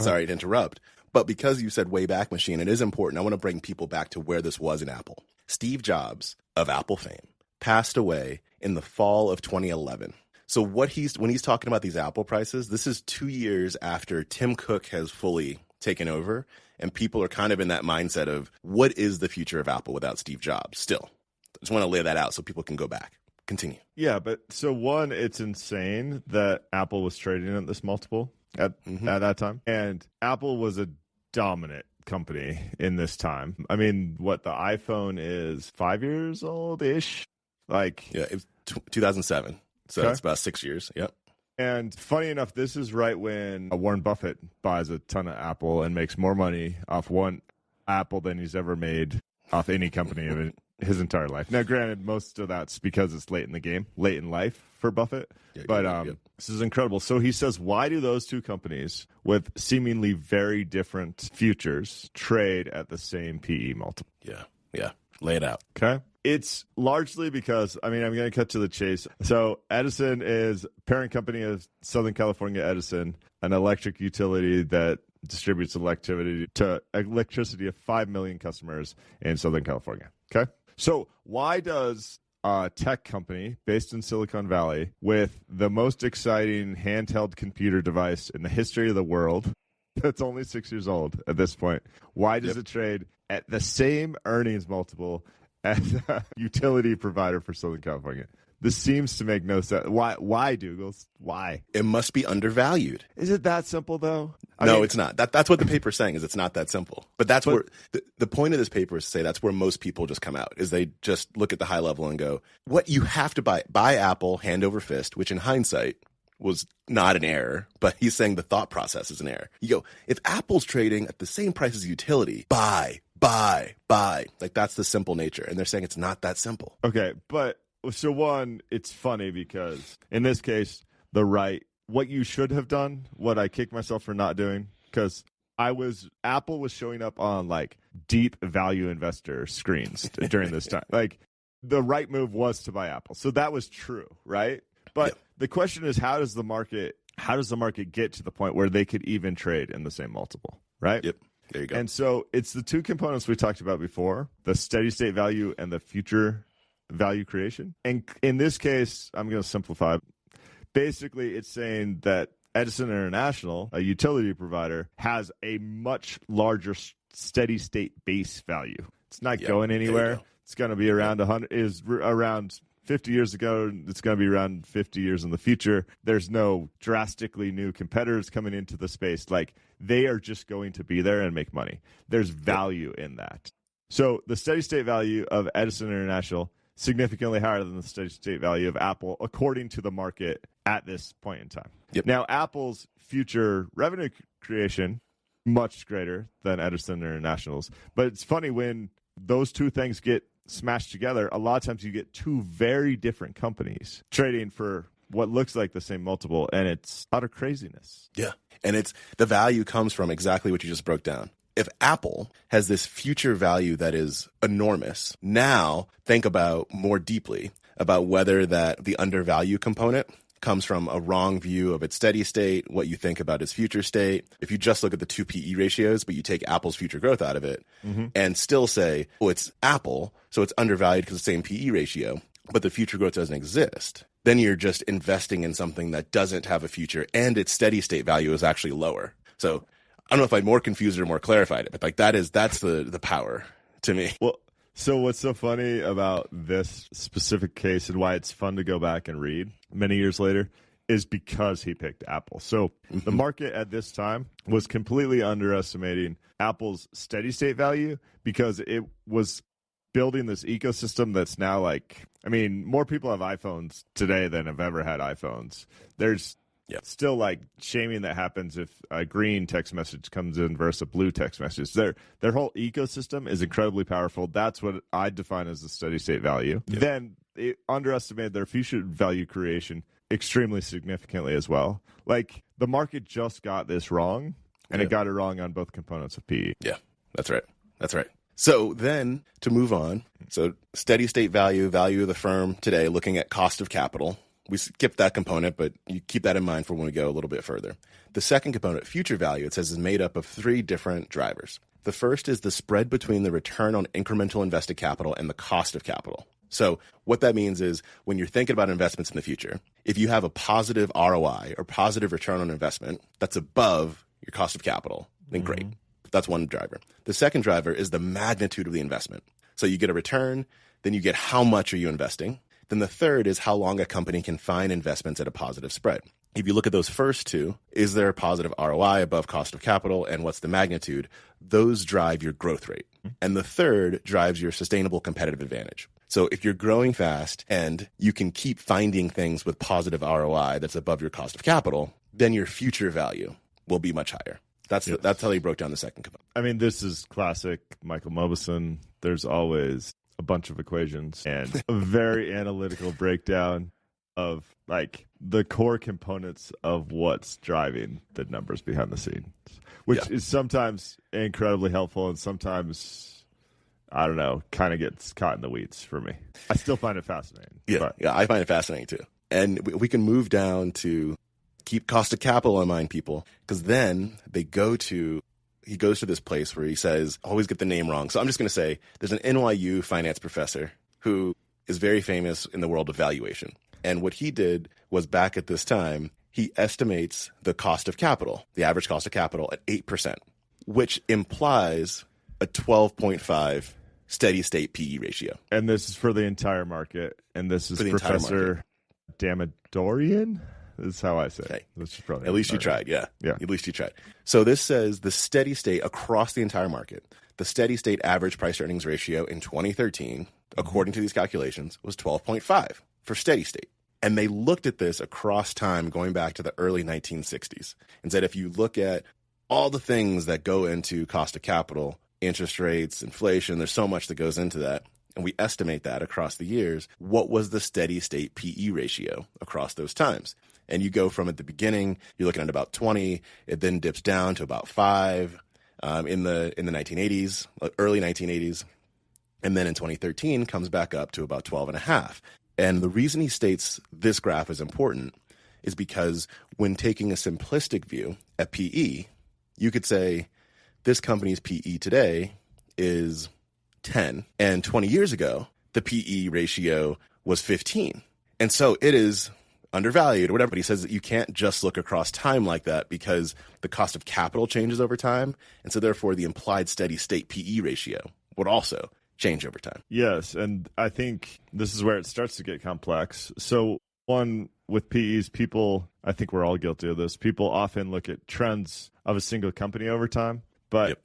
sorry to interrupt, but because you said Wayback Machine, it is important. I want to bring people back to where this was in Apple. Steve Jobs of Apple fame passed away in the fall of 2011. So when he's talking about these Apple prices, this is 2 years after Tim Cook has fully taken over, and people are kind of in that mindset of what is the future of Apple without Steve Jobs still. I just want to lay that out so people can go back. Continue. Yeah, but so one, it's insane that Apple was trading at this multiple at that time. And Apple was a dominant company in this time. I mean, what, the iPhone is 5 years old-ish? It was 2007. So it's about 6 years. Yep. And funny enough, this is right when Warren Buffett buys a ton of Apple and makes more money off one Apple than he's ever made off any company of his entire life. Now, granted, most of that's because it's late in the game, late in life for Buffett. This is incredible. So he says, why do those two companies with seemingly very different futures trade at the same PE multiple? Yeah. Lay it out. Okay. It's largely because, I'm going to cut to the chase. So Edison is parent company of Southern California Edison, an electric utility that distributes electricity to 5 million customers in Southern California. Okay. So why does a tech company based in Silicon Valley with the most exciting handheld computer device in the history of the world, that's only 6 years old at this point, why does it trade at the same earnings multiple as a utility provider for Southern California? This seems to make no sense. Why, Douglas? Why? It must be undervalued. Is it that simple, though? No, it's not. That's what the paper is saying, is it's not that simple. But where the point of this paper is to say that's where most people just come out, is they just look at the high level and go, what you have to buy Apple hand over fist, which in hindsight was not an error, but he's saying the thought process is an error. You go, if Apple's trading at the same price as utility, buy. Like, that's the simple nature. And they're saying it's not that simple. Okay, but so one, it's funny because in this case, what you should have done, what I kicked myself for not doing, because Apple was showing up on like deep value investor screens during this time. Like, the right move was to buy Apple. So that was true, right? But the question is, how does the market get to the point where they could even trade in the same multiple, right? Yep. There you go. And so it's the two components we talked about before, the steady state value and the future value creation. And in this case, I'm going to simplify. Basically, it's saying that Edison International, a utility provider, has a much larger steady state base value. It's not going anywhere. It's going to be around 50 years ago. It's going to be around 50 years in the future. There's no drastically new competitors coming into the space. Like, they are just going to be there and make money. There's value in that. So the steady state value of Edison International, significantly higher than the steady state value of Apple, according to the market at this point in time. Yep. Now, Apple's future revenue creation, much greater than Edison International's. But it's funny, when those two things get smashed together, a lot of times you get two very different companies trading for what looks like the same multiple, and it's utter craziness. Yeah. And the value comes from exactly what you just broke down. If Apple has this future value that is enormous, now think about more deeply about whether that the undervalue component comes from a wrong view of its steady state, what you think about its future state. If you just look at the two PE ratios, but you take Apple's future growth out of it and still say, oh, it's Apple, so it's undervalued because the same PE ratio, but the future growth doesn't exist, then you're just investing in something that doesn't have a future and its steady state value is actually lower. So I don't know if I'd more confused it or more clarified it, but like that's the power to me. Well, so what's so funny about this specific case and why it's fun to go back and read many years later is because he picked Apple. So the market at this time was completely underestimating Apple's steady state value because it was building this ecosystem that's now like, I mean, more people have iPhones today than have ever had iPhones. There's still like shaming that happens if a green text message comes in versus a blue text message. Their whole ecosystem is incredibly powerful. That's what I define as the steady state value. Yep. Then it underestimated their future value creation extremely significantly as well. Like, the market just got this wrong, and it got it wrong on both components of PE. Yeah, that's right. So then to move on, so steady state value of the firm today, looking at cost of capital. We skipped that component, but you keep that in mind for when we go a little bit further. The second component, future value, it says is made up of three different drivers. The first is the spread between the return on incremental invested capital and the cost of capital. So what that means is when you're thinking about investments in the future, if you have a positive ROI or positive return on investment that's above your cost of capital, then great. That's one driver. The second driver is the magnitude of the investment. So you get a return, then you get how much are you investing. Then the third is how long a company can find investments at a positive spread. If you look at those first two, is there a positive ROI above cost of capital and what's the magnitude? Those drive your growth rate. And the third drives your sustainable competitive advantage. So if you're growing fast and you can keep finding things with positive ROI that's above your cost of capital, then your future value will be much higher. That's how he broke down the second component. I mean, this is classic Michael Mauboussin. There's always a bunch of equations and a very analytical breakdown of like the core components of what's driving the numbers behind the scenes, which is sometimes incredibly helpful and sometimes, I don't know, kind of gets caught in the weeds for me. I still find it fascinating. Yeah, I find it fascinating too. And we can move down to keep cost of capital in mind, people, because then he goes to this place where he says, always get the name wrong. So I'm just going to say there's an NYU finance professor who is very famous in the world of valuation. And what he did was back at this time, he estimates the cost of capital, the average cost of capital at 8%, which implies a 12.5 steady state PE ratio. And this is for the entire market. And this is Professor Damodaran. is how I say Okay. it. That's probably At least you tried. Yeah. Yeah. At least you tried. So this says the steady state across the entire market, the steady state average price to earnings ratio in 2013, according to these calculations, was 12.5 for steady state. And they looked at this across time going back to the early 1960s and said if you look at all the things that go into cost of capital, interest rates, inflation, there's so much that goes into that, and we estimate that across the years, what was the steady state PE ratio across those times? And you go from at the beginning, you're looking at about 20, it then dips down to about 5 in the 1980s, early 1980s, and then in 2013 comes back up to about 12.5. And the reason he states this graph is important is because when taking a simplistic view at PE, you could say this company's PE today is 10, and 20 years ago, the PE ratio was 15. And so it is undervalued or whatever. But he says that you can't just look across time like that because the cost of capital changes over time. And so therefore, the implied steady state PE ratio would also change over time. Yes, and I think this is where it starts to get complex. So one, with PEs, people, I think we're all guilty of this, people often look at trends of a single company over time, but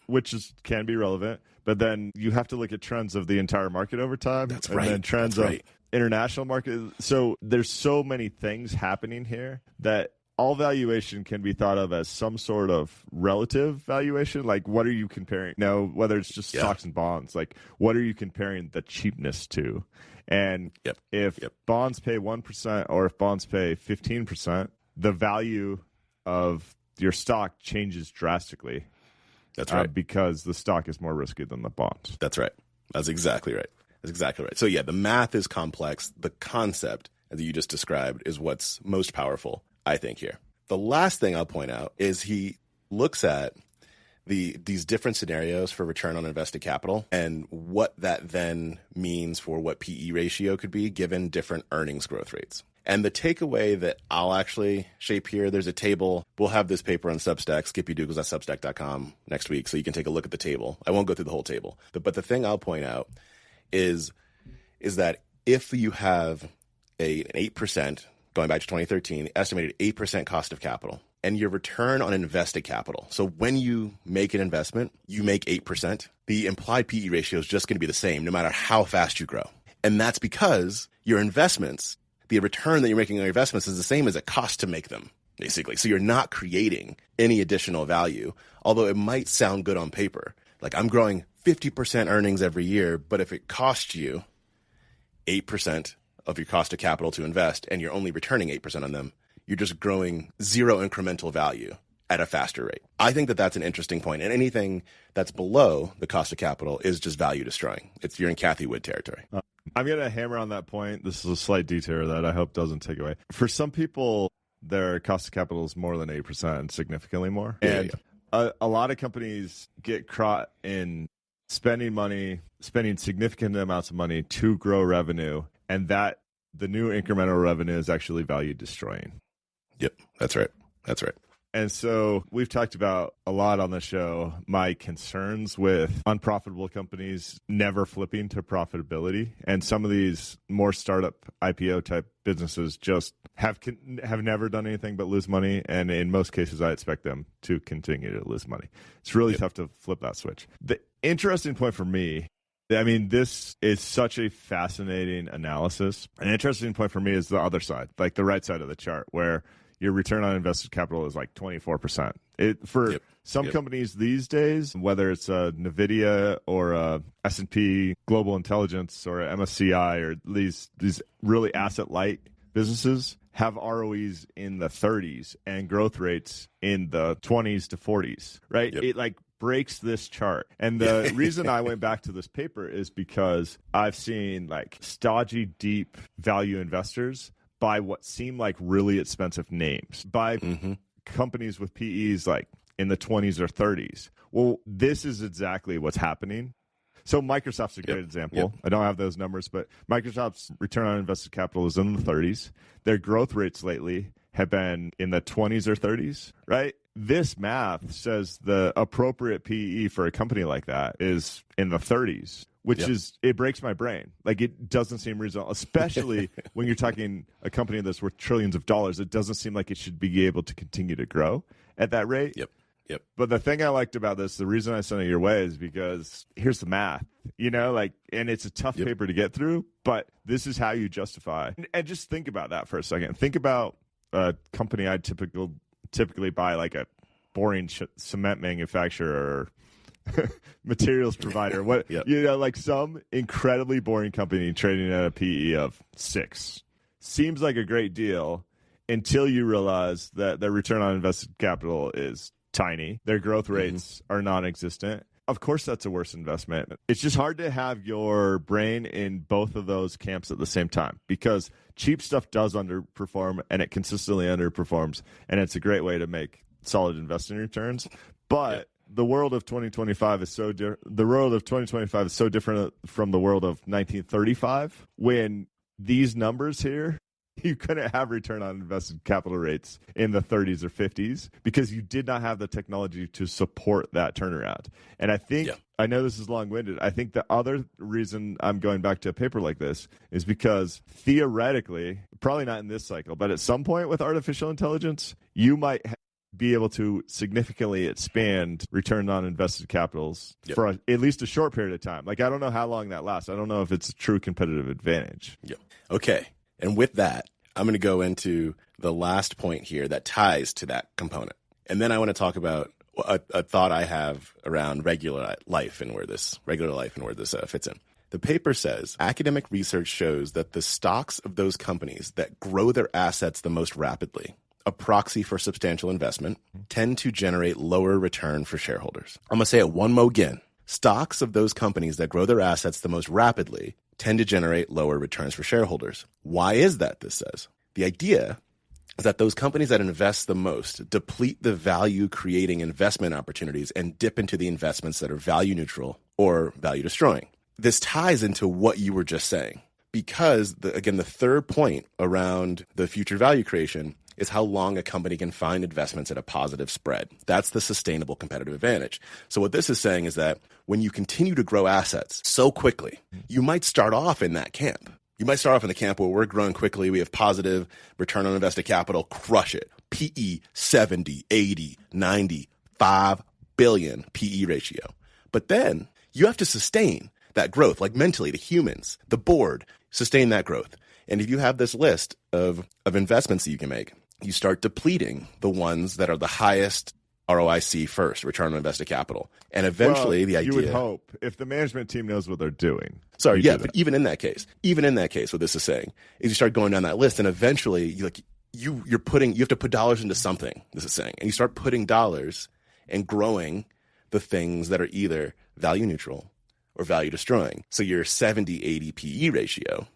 can be relevant. But then you have to look at trends of the entire market over time. That's and right. then trends of international market. So there's so many things happening here that all valuation can be thought of as some sort of relative valuation. Like, what are you comparing? Now, whether it's just stocks and bonds, like, what are you comparing the cheapness to? And if bonds pay 1% or if bonds pay 15%, the value of your stock changes drastically. That's right. Because the stock is more risky than the bonds. That's right. That's exactly right. That's exactly right. So yeah, the math is complex. The concept, as you just described, is what's most powerful, I think, here. The last thing I'll point out is he looks at these different scenarios for return on invested capital and what that then means for what PE ratio could be given different earnings growth rates. And the takeaway that I'll actually shape here, there's a table. We'll have this paper on Substack, skippydouglas.substack.com next week, so you can take a look at the table. I won't go through the whole table. But the thing I'll point out is that if you have an 8%, going back to 2013, estimated 8% cost of capital, and your return on invested capital. So when you make an investment, you make 8%. The implied PE ratio is just going to be the same no matter how fast you grow. And that's because your investments, the return that you're making on your investments is the same as it costs to make them, basically. So you're not creating any additional value, although it might sound good on paper. Like, I'm growing 50% earnings every year, but if it costs you 8% of your cost of capital to invest and you're only returning 8% on them, you're just growing zero incremental value at a faster rate. I think that that's an interesting point. And anything that's below the cost of capital is just value destroying. You're in Cathie Wood territory. I'm going to hammer on that point. This is a slight detour that I hope doesn't take away. For some people, their cost of capital is more than 8% and significantly more. And a lot of companies get caught in spending significant amounts of money to grow revenue, and that the new incremental revenue is actually value destroying. Yep, that's right. That's right. And so we've talked about a lot on the show my concerns with unprofitable companies never flipping to profitability. And some of these more startup IPO type businesses just have never done anything but lose money. And in most cases, I expect them to continue to lose money. It's really tough to flip that switch. The interesting point for me, I mean, this is such a fascinating analysis. An interesting point for me is the other side, like the right side of the chart, where your return on invested capital is like 24%. For some companies these days, whether it's a NVIDIA or a S&P Global Intelligence or a MSCI or these really asset-light businesses, have ROEs in the 30s and growth rates in the 20s to 40s, right? It like breaks this chart. And the reason I went back to this paper is because I've seen like stodgy, deep value investors buy what seem like really expensive names, buy companies with PEs like in the 20s or 30s. Well, this is exactly what's happening. So Microsoft's a great example. I don't have those numbers, but Microsoft's return on invested capital is in the 30s. Their growth rates lately have been in the 20s or 30s, right? this math says the appropriate PE for a company like that is in the 30s, which is, it breaks my brain. Like, it doesn't seem reasonable, especially when you're talking a company that's worth trillions of dollars. It doesn't seem like it should be able to continue to grow at that rate. Yep. But the thing I liked about this, the reason I sent it your way is because here's the math, and it's a tough paper to get through, but this is how you justify. And just think about that for a second. Think about a company I'd typically buy, like a boring cement manufacturer or materials provider. Like some incredibly boring company trading at a PE of 6. Seems like a great deal until you realize that their return on invested capital is tiny. Their growth rates are non-existent. Of course, that's a worse investment. It's just hard to have your brain in both of those camps at the same time, because cheap stuff does underperform, and it consistently underperforms, and it's a great way to make solid investing returns. But the world of 2025 is so different from the world of 1935, when these numbers here, you couldn't have return on invested capital rates in the 30s or 50s because you did not have the technology to support that turnaround. And I think, I know this is long-winded, I think the other reason I'm going back to a paper like this is because theoretically, probably not in this cycle, but at some point with artificial intelligence, you might be able to significantly expand return on invested capitals for at least a short period of time. Like, I don't know how long that lasts. I don't know if it's a true competitive advantage. Okay. And with that, I'm going to go into the last point here that ties to that component. And then I want to talk about a thought I have around regular life and where this fits in. The paper says academic research shows that the stocks of those companies that grow their assets the most rapidly, a proxy for substantial investment, tend to generate lower return for shareholders. I'm going to say it one more again. Stocks of those companies that grow their assets the most rapidly tend to generate lower returns for shareholders. Why is that, this says? The idea is that those companies that invest the most deplete the value-creating investment opportunities and dip into the investments that are value-neutral or value-destroying. This ties into what you were just saying, because, the third point around the future value creation is how long a company can find investments at a positive spread. That's the sustainable competitive advantage. So what this is saying is that when you continue to grow assets so quickly, you might start off in that camp. You might start off in the camp where we're growing quickly, we have positive return on invested capital, crush it. PE 70, 80, 90, 5 billion PE ratio. But then you have to sustain that growth, like mentally, the humans, the board, sustain that growth. And if you have this list of investments that you can make, you start depleting the ones that are the highest ROIC first, return on invested capital. And eventually the idea... You would hope, if the management team knows what they're doing. But even in that case, what this is saying is you start going down that list, and eventually you have to put dollars into something, this is saying. And you start putting dollars and growing the things that are either value neutral or value destroying. So your 70-80 PE ratio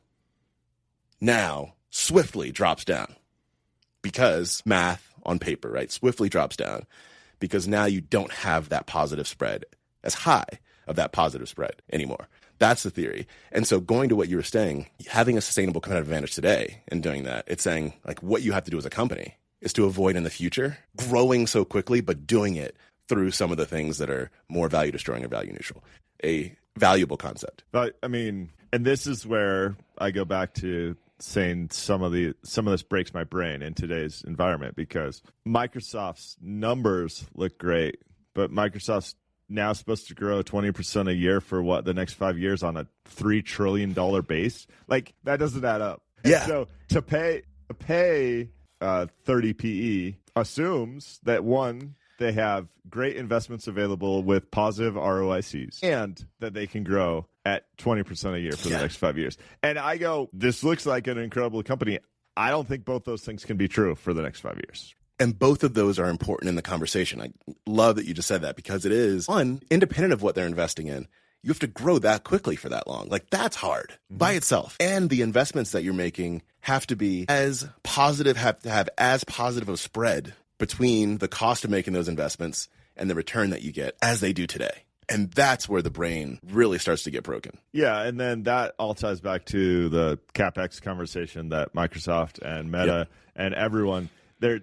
now swiftly drops down. Because math on paper, right, swiftly drops down because now you don't have that positive spread, as high of that positive spread anymore. That's the theory. And so going to what you were saying, having a sustainable competitive advantage today and doing that, it's saying like what you have to do as a company is to avoid in the future growing so quickly, but doing it through some of the things that are more value destroying or value neutral. A valuable concept. But I mean, and this is where I go back to saying some of this breaks my brain in today's environment, because Microsoft's numbers look great, but Microsoft's now supposed to grow 20% a year for the next 5 years on a $3 trillion base. Like, that doesn't add up. Yeah. And so to pay 30 PE assumes that, one, they have great investments available with positive ROICs and that they can grow at 20% a year for the next 5 years. And I go, this looks like an incredible company. I don't think both those things can be true for the next 5 years. And both of those are important in the conversation. I love that you just said that, because it is, one, independent of what they're investing in, you have to grow that quickly for that long. Like, that's hard by itself. And the investments that you're making have to be as positive, have to have as positive a spread between the cost of making those investments and the return that you get as they do today. And that's where the brain really starts to get broken. Yeah, and then that all ties back to the CapEx conversation that Microsoft and Meta and everyone, they're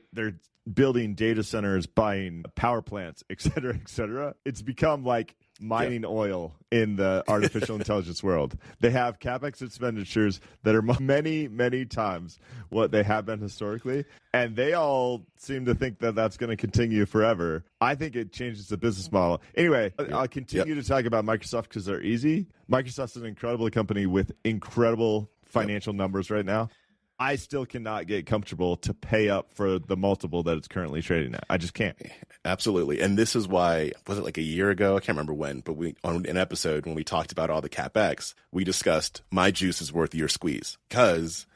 building data centers, buying power plants, et cetera, et cetera. It's become like mining oil in the artificial intelligence world. They have CapEx expenditures that are many, many times what they have been historically. And they all seem to think that that's going to continue forever. I think it changes the business model. Anyway, I'll continue to talk about Microsoft because they're easy. Microsoft's an incredible company with incredible financial numbers right now. I still cannot get comfortable to pay up for the multiple that it's currently trading at. I just can't. Absolutely. And this is why, was it like a year ago? I can't remember when, but on an episode when we talked about all the CapEx, we discussed my juice is worth your squeeze, because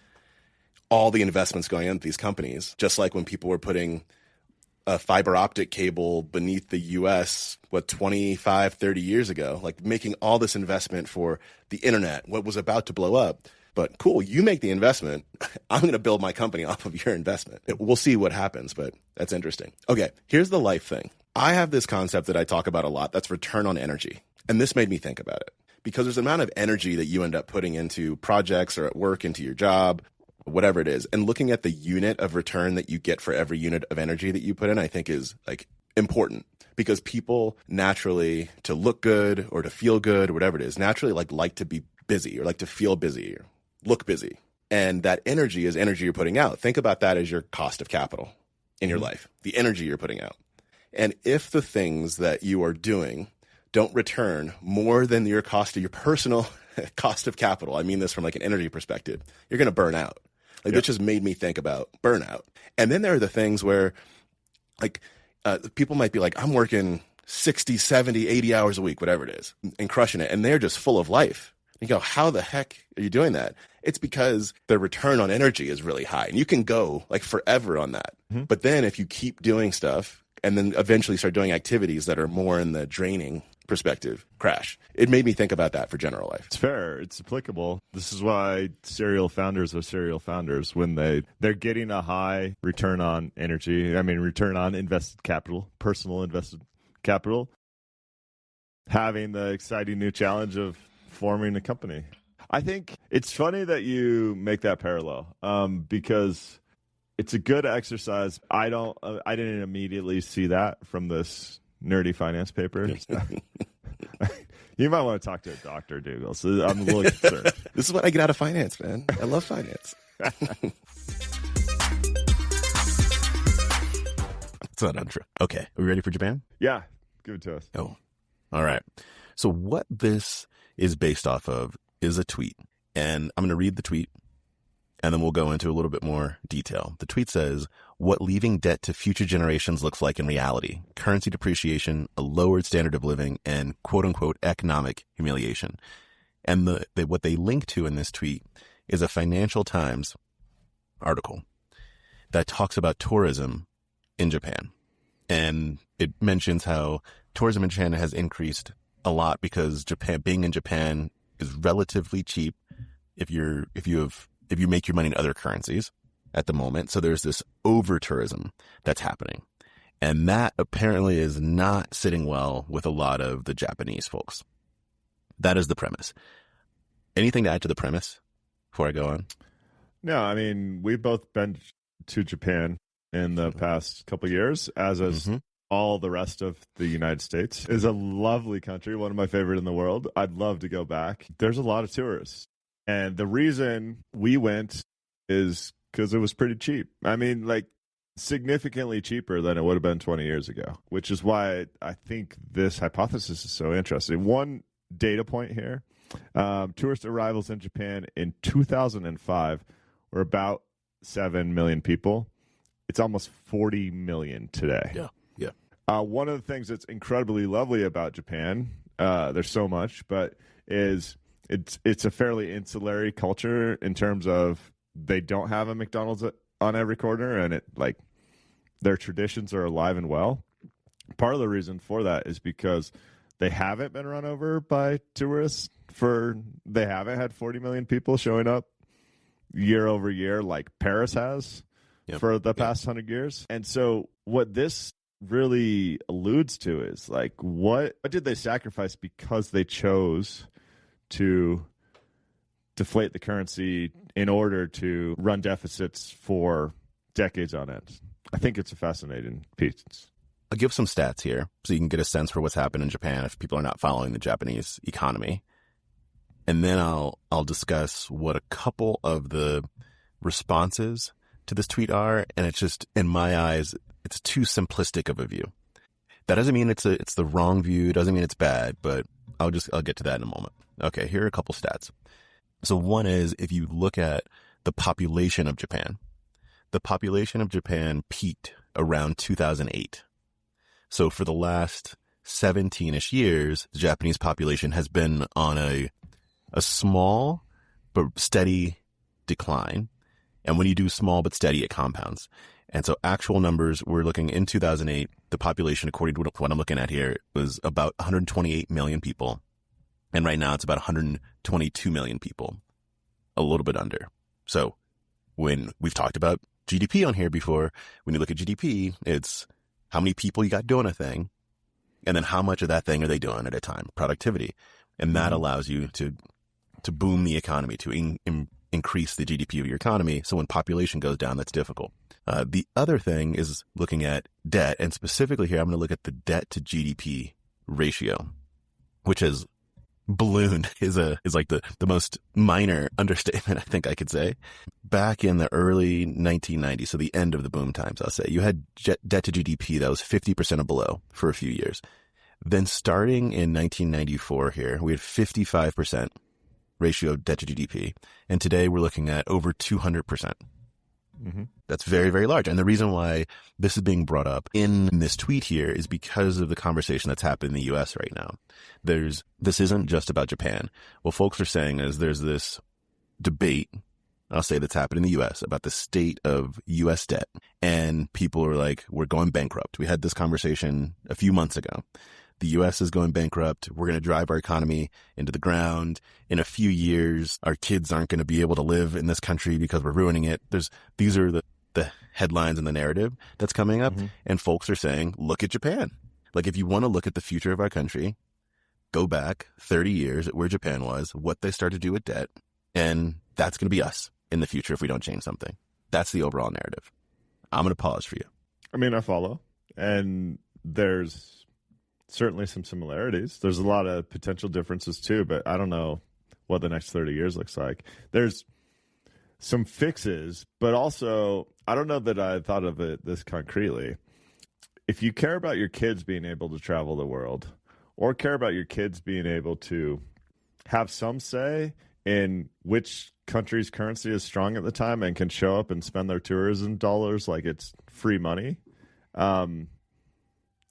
all the investments going into these companies, just like when people were putting a fiber optic cable beneath the U.S., 25, 30 years ago, like making all this investment for the internet, what was about to blow up. But cool, you make the investment. I'm going to build my company off of your investment. We'll see what happens, but that's interesting. Okay, here's the life thing. I have this concept that I talk about a lot that's return on energy. And this made me think about it because there's an amount of energy that you end up putting into projects or at work, into your job, whatever it is. And looking at the unit of return that you get for every unit of energy that you put in, I think is like important. Because people naturally, to look good or to feel good or whatever it is, naturally like to be busy or like to feel busy or look busy. And that energy is energy you're putting out. Think about that as your cost of capital in your life, the energy you're putting out. And if the things that you are doing don't return more than your cost of your personal cost of capital, I mean this from like an energy perspective, you're going to burn out. Like that just made me think about burnout. And then there are the things where like people might be like, I'm working 60, 70, 80 hours a week, whatever it is, and crushing it. And they're just full of life. You go, how the heck are you doing that? It's because the return on energy is really high. And you can go like forever on that. Mm-hmm. But then if you keep doing stuff and then eventually start doing activities that are more in the draining perspective, crash. It made me think about that for general life. It's fair. It's applicable. This is why serial founders are serial founders when they're getting a high return on energy. I mean, return on invested capital, personal invested capital, having the exciting new challenge of forming a company. I think it's funny that you make that parallel because it's a good exercise. I didn't immediately see that from this nerdy finance paper. You might want to talk to a doctor, Dougal. So I'm a little concerned. This is what I get out of finance, man. I love finance. It's not untrue. Okay, are we ready for Japan? Yeah, give it to us. Oh, all right. So what this is based off of is a tweet. And I'm going to read the tweet, and then we'll go into a little bit more detail. The tweet says, what leaving debt to future generations looks like in reality, currency depreciation, a lowered standard of living, and quote-unquote economic humiliation. And what they link to in this tweet is a Financial Times article that talks about tourism in Japan. And it mentions how tourism in Japan has increased a lot because being in Japan is relatively cheap if you make your money in other currencies at the moment. So there's this over tourism that's happening. And that apparently is not sitting well with a lot of the Japanese folks. That is the premise. Anything to add to the premise before I go on? No, I mean, we've both been to Japan in the past couple of years, as all the rest of the United States. Is a lovely country, one of my favorite in the world. I'd love to go back. There's a lot of tourists. And the reason we went is because it was pretty cheap. I mean, like significantly cheaper than it would have been 20 years ago, which is why I think this hypothesis is so interesting. One data point here, tourist arrivals in Japan in 2005 were about 7 million people. It's almost 40 million today. Yeah. One of the things that's incredibly lovely about Japan, there's so much, but is it's a fairly insular culture in terms of they don't have a McDonald's on every corner, and their traditions are alive and well. Part of the reason for that is because they haven't been run over by tourists. They haven't had 40 million people showing up year over year like Paris has for the past 100 years. And so what this really alludes to is like, what did they sacrifice because they chose to deflate the currency in order to run deficits for decades on end? I think it's a fascinating piece. I'll give some stats here so you can get a sense for what's happened in Japan if people are not following the Japanese economy. And then I'll discuss what a couple of the responses to this tweet are. And it's just, in my eyes, it's too simplistic of a view. That doesn't mean it's the wrong view. It doesn't mean it's bad, but I'll get to that in a moment. Okay, here are a couple stats. So one is, if you look at the population of Japan, the population of Japan peaked around 2008. So for the last 17-ish years, the Japanese population has been on a small but steady decline. And when you do small but steady, it compounds. And so actual numbers, we're looking in 2008, the population, according to what I'm looking at here, was about 128 million people. And right now it's about 122 million people, a little bit under. So when we've talked about GDP on here before, when you look at GDP, it's how many people you got doing a thing, and then how much of that thing are they doing at a time, productivity. And that allows you to boom the economy, to increase the GDP of your economy. So when population goes down, that's difficult. The other thing is looking at debt, and specifically here, I'm going to look at the debt to GDP ratio, which has ballooned is like the most minor understatement I think I could say. Back in the early 1990s, so the end of the boom times, I'll say, you had debt to GDP that was 50% or below for a few years. Then starting in 1994 here, we had 55% ratio of debt to GDP. And today we're looking at over 200%. Mm-hmm. That's very, very large. And the reason why this is being brought up in this tweet here is because of the conversation that's happened in the U.S. right now. This isn't just about Japan. What folks are saying is there's this debate, I'll say, that's happened in the U.S. about the state of U.S. debt. And people are like, we're going bankrupt. We had this conversation a few months ago. The U.S. is going bankrupt. We're going to drive our economy into the ground. In a few years, our kids aren't going to be able to live in this country because we're ruining it. These are the headlines and the narrative that's coming up. Mm-hmm. And folks are saying, look at Japan. Like, if you want to look at the future of our country, go back 30 years at where Japan was, what they started to do with debt, and that's going to be us in the future if we don't change something. That's the overall narrative. I'm going to pause for you. I mean, I follow. And there's certainly some similarities. There's a lot of potential differences too, but I don't know what the next 30 years looks like. There's some fixes, but also I don't know that I thought of it this concretely. If you care about your kids being able to travel the world, or care about your kids being able to have some say in which country's currency is strong at the time and can show up and spend their tourism dollars like it's free money,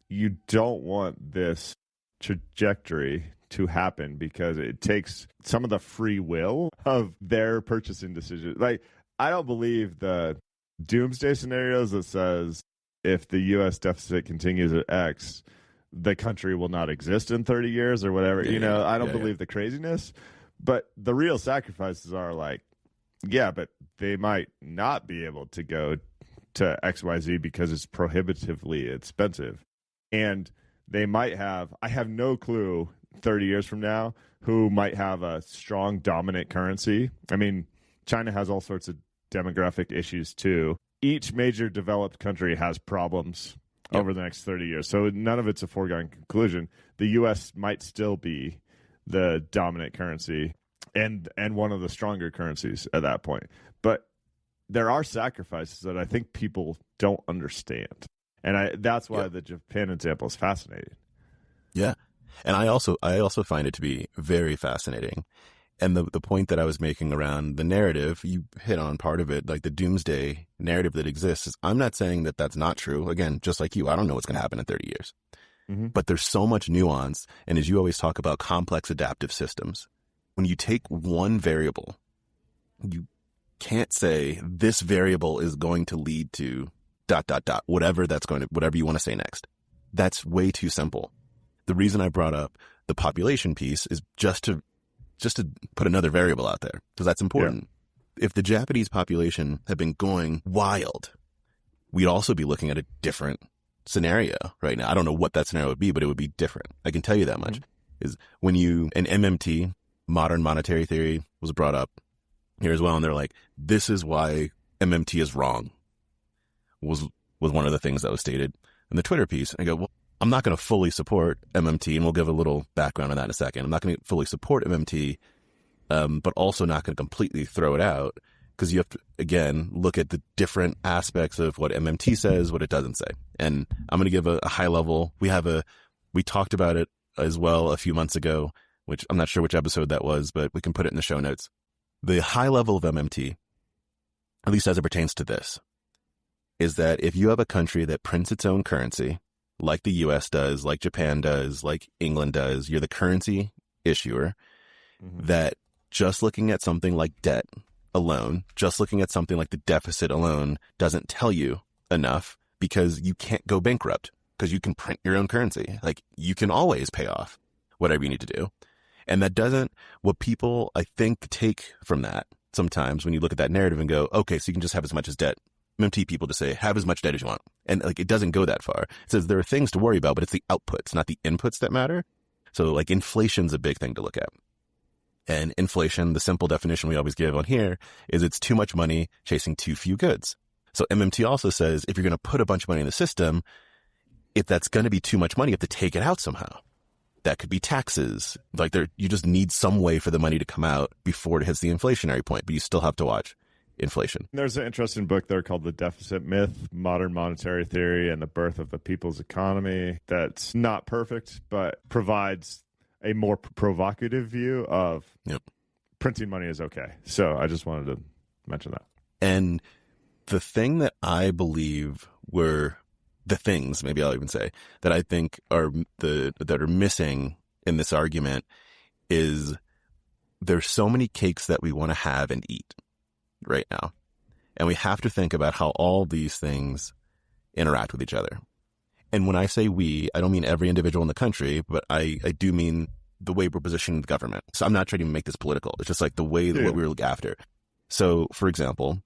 you don't want this trajectory to happen because it takes some of the free will of their purchasing decisions. Like, I don't believe the doomsday scenarios that says if the U.S. deficit continues at X, the country will not exist in 30 years or whatever. Yeah, I don't believe the craziness. But the real sacrifices are like, yeah, but they might not be able to go to XYZ because it's prohibitively expensive. And they might have, I have no clue 30 years from now, who might have a strong dominant currency. I mean, China has all sorts of demographic issues too. Each major developed country has problems over the next 30 years. So none of it's a foregone conclusion. The U.S. might still be the dominant currency and one of the stronger currencies at that point. But there are sacrifices that I think people don't understand. And that's why the Japan example is fascinating. Yeah. And I also find it to be very fascinating. And the point that I was making around the narrative, you hit on part of it, like the doomsday narrative that exists. Is I'm not saying that that's not true. Again, just like you, I don't know what's going to happen in 30 years. Mm-hmm. But there's so much nuance. And as you always talk about complex adaptive systems, when you take one variable, you can't say this variable is going to lead to ... whatever you want to say next. That's way too simple. The reason I brought up the population piece is just to put another variable out there, because that's important. Yeah. If the Japanese population had been going wild, we'd also be looking at a different scenario right now. I don't know what that scenario would be, but it would be different. I can tell you that much. Mm-hmm. Is when an MMT, modern monetary theory, was brought up here as well, and they're like, this is why MMT is wrong. Was was one of the things that was stated in the Twitter piece. And I go, well, I'm not going to fully support MMT, and we'll give a little background on that in a second. I'm not going to fully support MMT, but also not going to completely throw it out, because you have to, again, look at the different aspects of what MMT says, what it doesn't say. And I'm going to give a high level. We talked about it as well a few months ago, which I'm not sure which episode that was, but we can put it in the show notes. The high level of MMT, at least as it pertains to this, is that if you have a country that prints its own currency, like the US does, like Japan does, like England does, you're the currency issuer, that just looking at something like debt alone, just looking at something like the deficit alone doesn't tell you enough, because you can't go bankrupt because you can print your own currency. Like, you can always pay off whatever you need to do. And that doesn't, what people, I think, take from that sometimes when you look at that narrative and go, okay, so you can just have as much as debt. MMT people just say, have as much debt as you want. And like, it doesn't go that far. It says there are things to worry about, but it's the outputs, not the inputs, that matter. So like, inflation's a big thing to look at. And inflation, the simple definition we always give on here, is it's too much money chasing too few goods. So MMT also says, if you're going to put a bunch of money in the system, if that's going to be too much money, you have to take it out somehow. That could be taxes. Like, you just need some way for the money to come out before it hits the inflationary point, but you still have to watch inflation. There's an interesting book there called The Deficit Myth, Modern Monetary Theory and the Birth of the People's Economy, that's not perfect, but provides a more provocative view of printing money is okay. So I just wanted to mention that. And the thing that I believe were the things, maybe I'll even say, that I think are that are missing in this argument is there's so many cakes that we want to have and eat right now. And we have to think about how all these things interact with each other. And when I say we, I don't mean every individual in the country, but I do mean the way we're positioned in the government. So I'm not trying to make this political. It's just like the way that what we look after. So, for example,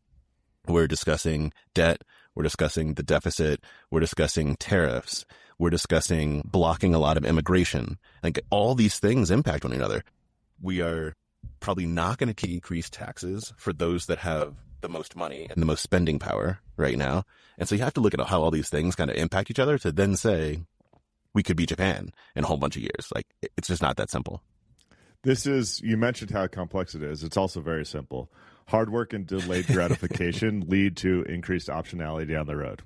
we're discussing debt. We're discussing the deficit. We're discussing tariffs. We're discussing blocking a lot of immigration. Like, all these things impact one another. We are probably not going to increase taxes for those that have the most money and the most spending power right now. And so you have to look at how all these things kind of impact each other to then say we could be Japan in a whole bunch of years. Like, it's just not that simple. You mentioned how complex it is. It's also very simple. Hard work and delayed gratification lead to increased optionality down the road.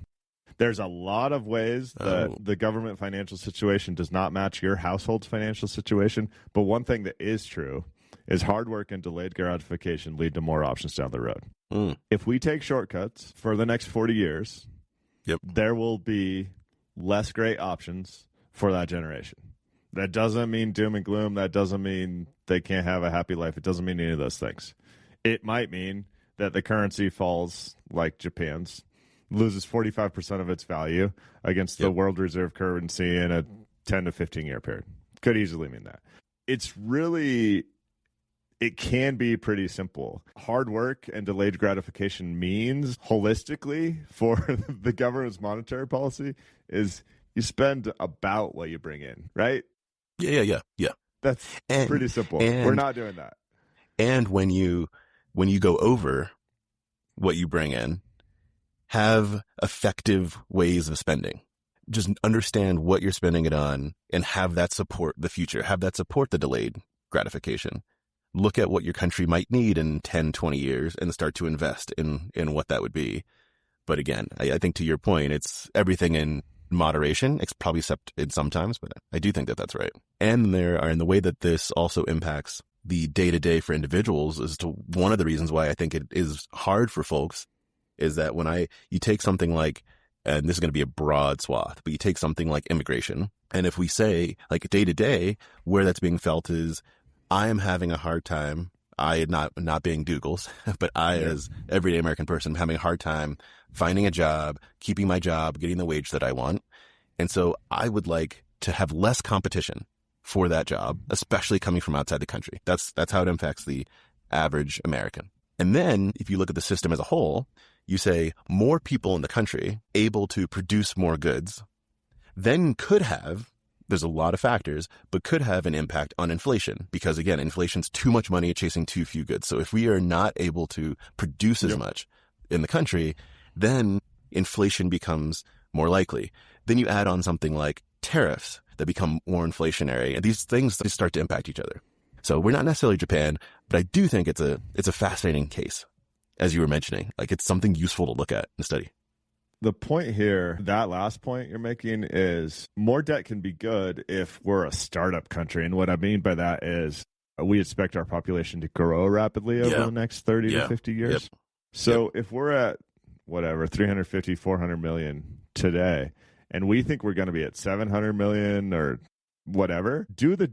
There's a lot of ways that the government financial situation does not match your household's financial situation. But one thing that is true is hard work and delayed gratification lead to more options down the road. If we take shortcuts for the next 40 years, there will be less great options for that generation. That doesn't mean doom and gloom. That doesn't mean they can't have a happy life. It doesn't mean any of those things. It might mean that the currency falls like Japan's, loses 45% of its value against the world reserve currency in a 10 to 15 year period. Could easily mean that. It can be pretty simple. Hard work and delayed gratification means holistically for the government's monetary policy is you spend about what you bring in, right? Yeah. That's pretty simple. We're not doing that. And when you go over what you bring in, have effective ways of spending. Just understand what you're spending it on and have that support the future. Have that support the delayed gratification. Look at what your country might need in 10, 20 years and start to invest in what that would be. But again, I think to your point, it's everything in moderation. It's probably accepted sometimes, but I do think that that's right. And in the way that this also impacts the day-to-day for individuals is to one of the reasons why I think it is hard for folks is that you take something like, and this is going to be a broad swath, but you take something like immigration. And if we say like day-to-day, where that's being felt is I am having a hard time, not being Dougals, but as everyday American person, having a hard time finding a job, keeping my job, getting the wage that I want. And so I would like to have less competition for that job, especially coming from outside the country. That's how it impacts the average American. And then if you look at the system as a whole, you say more people in the country able to produce more goods, then there's a lot of factors, but could have an impact on inflation because, again, inflation's too much money chasing too few goods. So if we are not able to produce as much in the country, then inflation becomes more likely. Then you add on something like tariffs that become more inflationary, and these things just start to impact each other. So we're not necessarily Japan, but I do think it's a fascinating case, as you were mentioning. Like, it's something useful to look at and study. The point here, that last point you're making, is more debt can be good if we're a startup country. And what I mean by that is we expect our population to grow rapidly over the next 30 to 50 years. Yep. So if we're at, whatever, 350, 400 million today, and we think we're going to be at 700 million or whatever, do the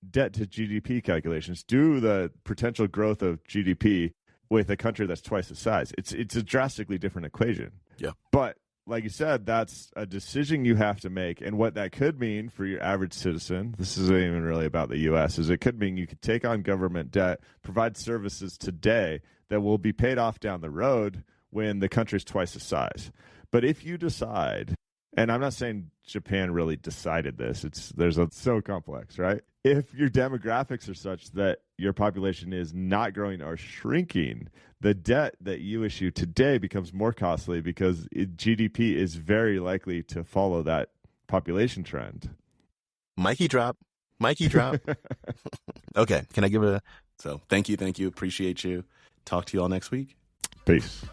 debt to GDP calculations, do the potential growth of GDP with a country that's twice the size. It's a drastically different equation. Yeah. But like you said, that's a decision you have to make. And what that could mean for your average citizen, this isn't even really about the U.S., is it could mean you could take on government debt, provide services today that will be paid off down the road when the country's twice the size. But if you decide, and I'm not saying Japan really decided this, it's so complex, right? If your demographics are such that your population is not growing or shrinking, the debt that you issue today becomes more costly because GDP is very likely to follow that population trend. Mikey drop. Okay, can I give so thank you. Appreciate you. Talk to you all next week. Peace.